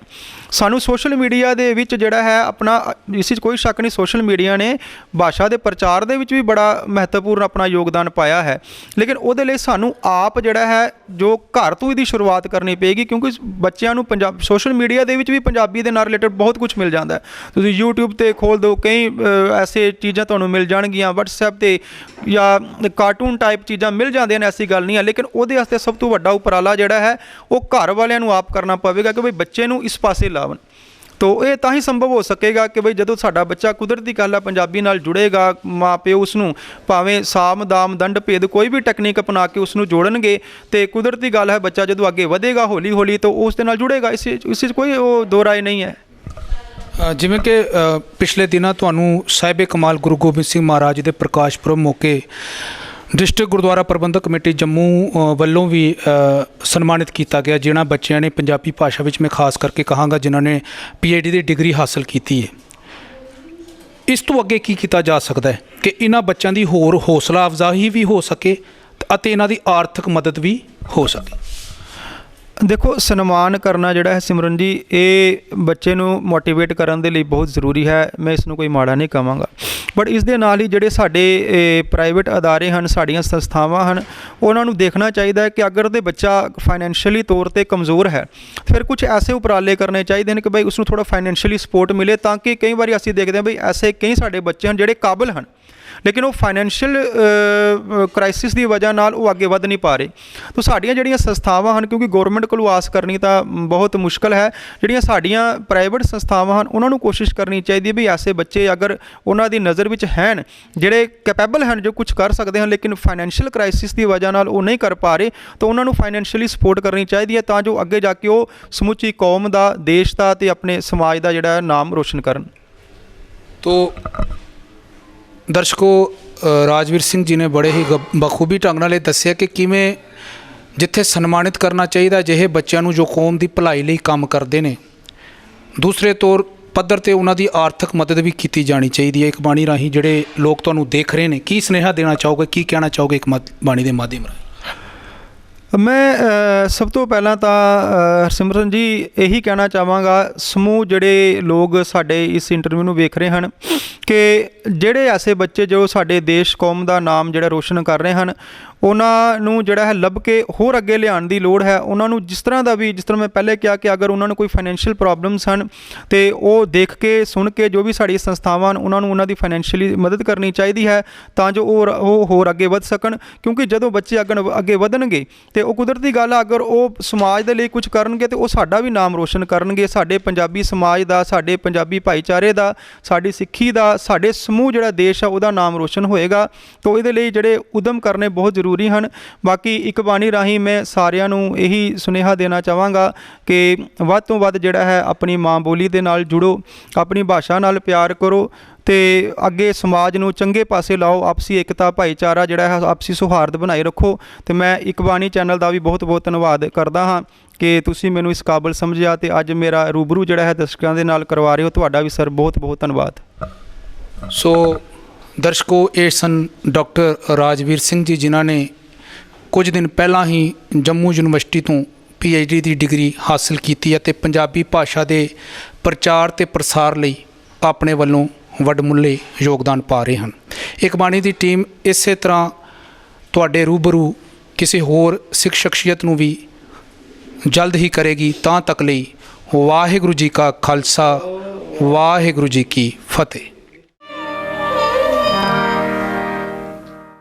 ਸਾਨੂੰ ਸੋਸ਼ਲ ਮੀਡੀਆ ਦੇ ਵਿੱਚ ਜਿਹੜਾ ਹੈ ਆਪਣਾ, ਇਸ ਵਿੱਚ ਕੋਈ ਸ਼ੱਕ ਨਹੀਂ, ਸੋਸ਼ਲ ਮੀਡੀਆ ਨੇ ਭਾਸ਼ਾ ਦੇ ਪ੍ਰਚਾਰ ਦੇ ਵਿੱਚ ਵੀ ਬੜਾ ਮਹੱਤਵਪੂਰਨ ਆਪਣਾ ਯੋਗਦਾਨ ਪਾਇਆ ਹੈ, ਲੇਕਿਨ ਉਹਦੇ ਲਈ ਸਾਨੂੰ ਆਪ ਜਿਹੜਾ ਹੈ ਜੋ ਘਰ ਤੋਂ ਇਹਦੀ ਸ਼ੁਰੂਆਤ ਕਰਨੀ ਪਏਗੀ ਕਿਉਂਕਿ ਬੱਚਿਆਂ ਨੂੰ ਸੋਸ਼ਲ ਮੀਡੀਆ ਦੇ ਵਿੱਚ ਵੀ ਪੰਜਾਬੀ ਦੇ ਨਾਲ ਰਿਲੇਟਡ ਬਹੁਤ ਕੁਝ ਮਿਲ ਜਾਂਦਾ ਹੈ। ਤੁਸੀਂ YouTube 'ਤੇ ਖੋਲ੍ਹ ਦਿਓ, ਕਈ ਐਸੇ ਚੀਜ਼ਾਂ ਤੁਹਾਨੂੰ ਮਿਲ ਜਾਣਗੀਆਂ, WhatsApp 'ਤੇ ਜਾਂ ਕਾਰਟੂਨ ਟਾਈਪ ਚੀਜ਼ਾਂ ਮਿਲ ਜਾਂਦੀਆਂ ਨੇ, ਐਸੀ ਗੱਲ ਨਹੀਂ ਹੈ। ਲੇਕਿਨ ਉਹਦੇ ਵਾਸਤੇ ਸਭ ਤੋਂ ਵੱਡਾ ਉਪਰਾਲਾ ਜਿਹੜਾ ਹੈ ਉਹ ਘਰ ਵਾਲਿਆਂ ਨੂੰ ਆਪ ਕਰਨਾ ਪਵੇਗਾ ਕਿ ਬਈ ਬੱਚੇ ਨੂੰ ਇਸ ਪਾਸੇ ਲਾਵਣ। ਤੋ ਇਹ ਤਾਂ ਹੀ ਸੰਭਵ ਹੋ ਸਕੇਗਾ ਕਿ ਬਈ ਜਦੋਂ ਸਾਡਾ ਬੱਚਾ ਕੁਦਰਤੀ ਗੱਲ ਹੈ ਪੰਜਾਬੀ ਨਾਲ ਜੁੜੇਗਾ, ਮਾਂ ਪਿਓ ਉਸ ਨੂੰ ਭਾਵੇਂ ਸਾਮ ਦਾਮ ਦੰਡ ਭੇਦ ਕੋਈ ਵੀ ਟੈਕਨੀਕ ਅਪਣਾ ਕੇ ਉਸ ਨੂੰ ਜੋੜਨਗੇ ਅਤੇ ਕੁਦਰਤੀ ਗੱਲ ਹੈ ਬੱਚਾ ਜਦੋਂ ਅੱਗੇ ਵਧੇਗਾ ਹੌਲੀ ਹੌਲੀ ਤਾਂ ਉਸ ਦੇ ਨਾਲ ਜੁੜੇਗਾ। ਇਸ ਵਿੱਚ ਕੋਈ ਉਹ ਦੋ ਰਾਏ ਨਹੀਂ ਹੈ। ਜਿਵੇਂ ਕਿ ਪਿਛਲੇ ਦਿਨਾਂ ਤੁਹਾਨੂੰ ਸਾਹਿਬ ਕਮਾਲ ਗੁਰੂ ਗੋਬਿੰਦ ਸਿੰਘ ਮਹਾਰਾਜ ਦੇ ਪ੍ਰਕਾਸ਼ ਪੁਰਬ ਮੌਕੇ ਡਿਸਟ੍ਰਿਕਟ ਗੁਰਦੁਆਰਾ ਪ੍ਰਬੰਧਕ ਕਮੇਟੀ ਜੰਮੂ ਵੱਲੋਂ ਵੀ ਸਨਮਾਨਿਤ ਕੀਤਾ ਗਿਆ, ਜਿਨ੍ਹਾਂ ਬੱਚਿਆਂ ਨੇ ਪੰਜਾਬੀ ਭਾਸ਼ਾ ਵਿੱਚ ਮੈਂ ਖਾਸ ਕਰਕੇ ਕਹਾਂਗਾ ਜਿਨ੍ਹਾਂ ਨੇ PhD ਦੀ ਡਿਗਰੀ ਹਾਸਲ ਕੀਤੀ ਹੈ। ਇਸ ਤੋਂ ਅੱਗੇ ਕੀ ਕੀਤਾ ਜਾ ਸਕਦਾ ਹੈ ਕਿ ਇਹਨਾਂ ਬੱਚਿਆਂ ਦੀ ਹੋਰ ਹੌਸਲਾ ਅਫਜ਼ਾਈ ਵੀ ਹੋ ਸਕੇ ਅਤੇ ਇਹਨਾਂ ਦੀ ਆਰਥਿਕ ਮਦਦ ਵੀ ਹੋ ਸਕੇ? ਦੇਖੋ, ਸਨਮਾਨ ਕਰਨਾ ਜਿਹੜਾ ਹੈ ਸਿਮਰਨ ਜੀ, ਇਹ ਬੱਚੇ ਨੂੰ ਮੋਟੀਵੇਟ ਕਰਨ ਦੇ ਲਈ ਬਹੁਤ ਜ਼ਰੂਰੀ ਹੈ। ਮੈਂ ਇਸ ਨੂੰ ਕੋਈ ਮਾੜਾ ਨਹੀਂ ਕਹਾਂਗਾ, ਬਟ ਇਸ ਦੇ ਨਾਲ ਹੀ ਜਿਹੜੇ ਸਾਡੇ ਪ੍ਰਾਈਵੇਟ ਅਦਾਰੇ ਹਨ, ਸਾਡੀਆਂ ਸੰਸਥਾਵਾਂ ਹਨ, ਉਹਨਾਂ ਨੂੰ ਦੇਖਣਾ ਚਾਹੀਦਾ ਹੈ ਕਿ ਅਗਰ ਤੇ ਬੱਚਾ ਫਾਈਨੈਂਸ਼ੀਅਲੀ ਤੌਰ 'ਤੇ ਕਮਜ਼ੋਰ ਹੈ ਫਿਰ ਕੁਝ ਐਸੇ ਉਪਰਾਲੇ ਕਰਨੇ ਚਾਹੀਦੇ ਨੇ ਕਿ ਬਈ ਉਸ ਨੂੰ ਥੋੜ੍ਹਾ ਫਾਈਨੈਂਸ਼ੀਅਲੀ ਸਪੋਰਟ ਮਿਲੇ, ਤਾਂ ਕਿ ਕਈ ਵਾਰੀ ਅਸੀਂ ਦੇਖਦੇ ਹਾਂ ਬਈ ਐਸੇ ਕਈ ਸਾਡੇ ਬੱਚੇ ਹਨ ਜਿਹੜੇ ਕਾਬਲ ਹਨ ਲੇਕਿਨ ਉਹ ਫਾਈਨੈਂਸ਼ੀਅਲ ਕ੍ਰਾਈਸਿਸ ਦੀ ਵਜ੍ਹਾ ਨਾਲ ਉਹ ਅੱਗੇ ਵੱਧ ਨਹੀਂ ਪਾ ਰਹੇ। ਤਾਂ ਸਾਡੀਆਂ ਜਿਹੜੀਆਂ ਸੰਸਥਾਵਾਂ ਹਨ, ਕਿਉਂਕਿ ਗੌਰਮੈਂਟ ਕੋਲੋਂ ਆਸ ਕਰਨੀ ਤਾਂ ਬਹੁਤ ਮੁਸ਼ਕਿਲ ਹੈ, ਜਿਹੜੀਆਂ ਸਾਡੀਆਂ ਪ੍ਰਾਈਵੇਟ ਸੰਸਥਾਵਾਂ ਹਨ ਉਹਨਾਂ ਨੂੰ ਕੋਸ਼ਿਸ਼ ਕਰਨੀ ਚਾਹੀਦੀ ਹੈ ਵੀ ਐਸੇ ਬੱਚੇ ਅਗਰ ਉਹਨਾਂ ਦੀ ਨਜ਼ਰ ਵਿੱਚ ਹਨ ਜਿਹੜੇ ਕੈਪੇਬਲ ਹਨ, ਜੋ ਕੁਝ ਕਰ ਸਕਦੇ ਹਨ, ਲੇਕਿਨ ਫਾਈਨੈਂਸ਼ੀਅਲ ਕ੍ਰਾਈਸਿਸ ਦੀ ਵਜ੍ਹਾ ਨਾਲ ਉਹ ਨਹੀਂ ਕਰ ਪਾ ਰਹੇ, ਤਾਂ ਉਹਨਾਂ ਨੂੰ ਫਾਈਨੈਂਸ਼ੀਅਲੀ ਸਪੋਰਟ ਕਰਨੀ ਚਾਹੀਦੀ ਹੈ ਤਾਂ ਜੋ ਅੱਗੇ ਜਾ ਕੇ ਉਹ ਸਮੁੱਚੀ ਕੌਮ ਦਾ, ਦੇਸ਼ ਦਾ ਅਤੇ ਆਪਣੇ ਸਮਾਜ ਦਾ ਜਿਹੜਾ ਨਾਮ ਰੋਸ਼ਨ ਕਰਨ। ਤੋ ਦਰਸ਼ਕੋ ਰਾਜਵੀਰ ਸਿੰਘ ਜੀ ਨੇ ਬੜੇ ਹੀ ਬਖੂਬੀ ਢੰਗ ਨਾਲ ਇਹ ਦੱਸਿਆ ਕਿ ਕਿਵੇਂ ਜਿੱਥੇ ਸਨਮਾਨਿਤ ਕਰਨਾ ਚਾਹੀਦਾ ਅਜਿਹੇ ਬੱਚਿਆਂ ਨੂੰ ਜੋ ਕੌਮ ਦੀ ਭਲਾਈ ਲਈ ਕੰਮ ਕਰਦੇ ਨੇ, ਦੂਸਰੇ ਤੌਰ ਪੱਧਰ ਤੇ ਉਹਨਾਂ ਦੀ ਆਰਥਿਕ ਮਦਦ ਵੀ ਕੀਤੀ ਜਾਣੀ ਚਾਹੀਦੀ ਹੈ। ਇੱਕ ਬਾਣੀ ਰਾਹੀਂ ਜਿਹੜੇ ਲੋਕ ਤੁਹਾਨੂੰ ਦੇਖ ਰਹੇ ਨੇ, ਕੀ ਸੁਨੇਹਾ ਦੇਣਾ ਚਾਹੋਗੇ, ਕੀ ਕਹਿਣਾ ਚਾਹੋਗੇ ਇੱਕ ਬਾਣੀ ਦੇ ਮਾਧਿਅਮ ਰਾਹੀਂ? ਮੈਂ ਸਭ ਤੋਂ ਪਹਿਲਾਂ ਤਾਂ ਹਰਸਿਮਰਨ ਜੀ ਇਹੀ ਕਹਿਣਾ ਚਾਹਾਂਗਾ ਸਮੂਹ ਜਿਹੜੇ ਲੋਕ ਸਾਡੇ ਇਸ ਇੰਟਰਵਿਊ ਨੂੰ ਵੇਖ ਰਹੇ ਹਨ ਕਿ ਜਿਹੜੇ ਐਸੇ ਬੱਚੇ ਜੋ ਸਾਡੇ ਦੇਸ਼ ਕੌਮ ਦਾ ਨਾਮ ਜਿਹੜਾ ਰੋਸ਼ਨ ਕਰ ਰਹੇ ਹਨ, ਉਹਨਾਂ ਨੂੰ ਜਿਹੜਾ ਹੈ ਲੱਭ ਕੇ ਹੋਰ ਅੱਗੇ ਲਿਆਉਣ ਦੀ ਲੋੜ ਹੈ। ਉਹਨਾਂ ਨੂੰ ਜਿਸ ਤਰ੍ਹਾਂ ਮੈਂ ਪਹਿਲੇ ਕਿਹਾ ਕਿ ਅਗਰ ਉਹਨਾਂ ਨੂੰ ਕੋਈ ਫਾਈਨੈਂਸ਼ੀਅਲ ਪ੍ਰੋਬਲਮਸ ਹਨ ਤੇ ਉਹ ਦੇਖ ਕੇ ਸੁਣ ਕੇ ਜੋ ਵੀ ਸਾਡੀ ਸੰਸਥਾਵਾਂ ਹਨ ਉਹਨਾਂ ਨੂੰ ਉਹਨਾਂ ਦੀ ਫਾਈਨੈਂਸ਼ੀਅਲੀ ਮਦਦ ਕਰਨੀ ਚਾਹੀਦੀ ਹੈ ਤਾਂ ਜੋ ਉਹ ਹੋਰ ਅੱਗੇ ਵੱਧ ਸਕਣ। ਕਿਉਂਕਿ ਜਦੋਂ ਬੱਚੇ ਅੱਗੇ ਵਧਣਗੇ ਤੇ ਉਹ ਕੁਦਰਤੀ ਗੱਲ ਆ, ਅਗਰ ਉਹ ਸਮਾਜ ਦੇ ਲਈ ਕੁਝ ਕਰਨਗੇ ਤੇ ਉਹ ਸਾਡਾ ਵੀ ਨਾਮ ਰੋਸ਼ਨ ਕਰਨਗੇ, ਸਾਡੇ ਪੰਜਾਬੀ ਸਮਾਜ ਦਾ, ਸਾਡੇ ਪੰਜਾਬੀ ਭਾਈਚਾਰੇ ਦਾ, ਸਾਡੀ ਸਿੱਖੀ ਦਾ, ਸਾਡੇ ਸਮੂਹ ਜਿਹੜਾ ਦੇਸ਼ ਆ ਉਹਦਾ ਨਾਮ ਰੋਸ਼ਨ ਹੋਏਗਾ। ਤਾਂ ਇਹਦੇ ਲਈ ਜਿਹੜੇ ਉਦਮ ਕਰਨੇ ਬਹੁਤ ਜ਼ਰੂਰੀ ਹਨ। ਬਾਕੀ ਇੱਕ ਬਾਣੀ ਰਾਹੀਂ ਮੈਂ ਸਾਰਿਆਂ ਨੂੰ ਇਹੀ ਸੁਨੇਹਾ ਦੇਣਾ ਚਾਹਾਂਗਾ ਕਿ ਵੱਧ ਤੋਂ ਵੱਧ ਜਿਹੜਾ ਹੈ ਆਪਣੀ ਮਾਂ ਬੋਲੀ ਦੇ ਨਾਲ ਜੁੜੋ, ਆਪਣੀ ਭਾਸ਼ਾ ਨਾਲ ਪਿਆਰ ਕਰੋ ਤੇ ਅੱਗੇ ਸਮਾਜ ਨੂੰ ਚੰਗੇ ਪਾਸੇ ਲਾਓ, ਆਪਸੀ ਏਕਤਾ ਭਾਈਚਾਰਾ ਜਿਹੜਾ ਹੈ ਆਪਸੀ ਸੁਹਾਰਦ ਬਣਾਈ ਰੱਖੋ। ਤੇ ਮੈਂ ਇੱਕ ਬਾਣੀ ਚੈਨਲ ਦਾ ਵੀ ਬਹੁਤ ਬਹੁਤ ਧੰਨਵਾਦ ਕਰਦਾ ਹਾਂ ਕਿ ਤੁਸੀਂ ਮੈਨੂੰ ਇਸ ਕਾਬਲ ਸਮਝਿਆ ਤੇ ਅੱਜ ਮੇਰਾ ਰੂਬਰੂ ਜਿਹੜਾ ਹੈ ਦਰਸ਼ਕਾਂ ਦੇ ਨਾਲ ਕਰਵਾ ਰਹੇ ਹੋ। ਤੁਹਾਡਾ ਵੀ ਸਰ ਬਹੁਤ ਬਹੁਤ ਧੰਨਵਾਦ। ਸੋ ਦਰਸ਼ਕੋ, ਇਹ ਸਨ ਡਾਕਟਰ ਰਾਜਵੀਰ ਸਿੰਘ ਜੀ ਜਿਨ੍ਹਾਂ ਨੇ ਕੁਝ ਦਿਨ ਪਹਿਲਾਂ ਹੀ ਜੰਮੂ ਯੂਨੀਵਰਸਿਟੀ ਤੋਂ PhD ਦੀ ਡਿਗਰੀ ਹਾਸਲ ਕੀਤੀ ਅਤੇ ਪੰਜਾਬੀ ਭਾਸ਼ਾ ਦੇ ਪ੍ਰਚਾਰ ਤੇ ਪ੍ਰਸਾਰ ਲਈ ਆਪਣੇ ਵੱਲੋਂ ਵੱਡਮੁੱਲੇ ਯੋਗਦਾਨ ਪਾ ਰਹੇ ਹਨ। ਇੱਕ ਬਾਣੀ ਦੀ ਟੀਮ ਇਸੇ ਤਰ੍ਹਾਂ ਤੁਹਾਡੇ ਰੂਬਰੂ ਕਿਸੇ ਹੋਰ ਸਿੱਖ ਸ਼ਖਸੀਅਤ ਨੂੰ ਵੀ ਜਲਦ ਹੀ ਕਰੇਗੀ। ਤਾਂ ਤੱਕ ਲਈ ਵਾਹਿਗੁਰੂ ਜੀ ਕਾ ਖਾਲਸਾ, ਵਾਹਿਗੁਰੂ ਜੀ ਕੀ ਫਤਿਹ।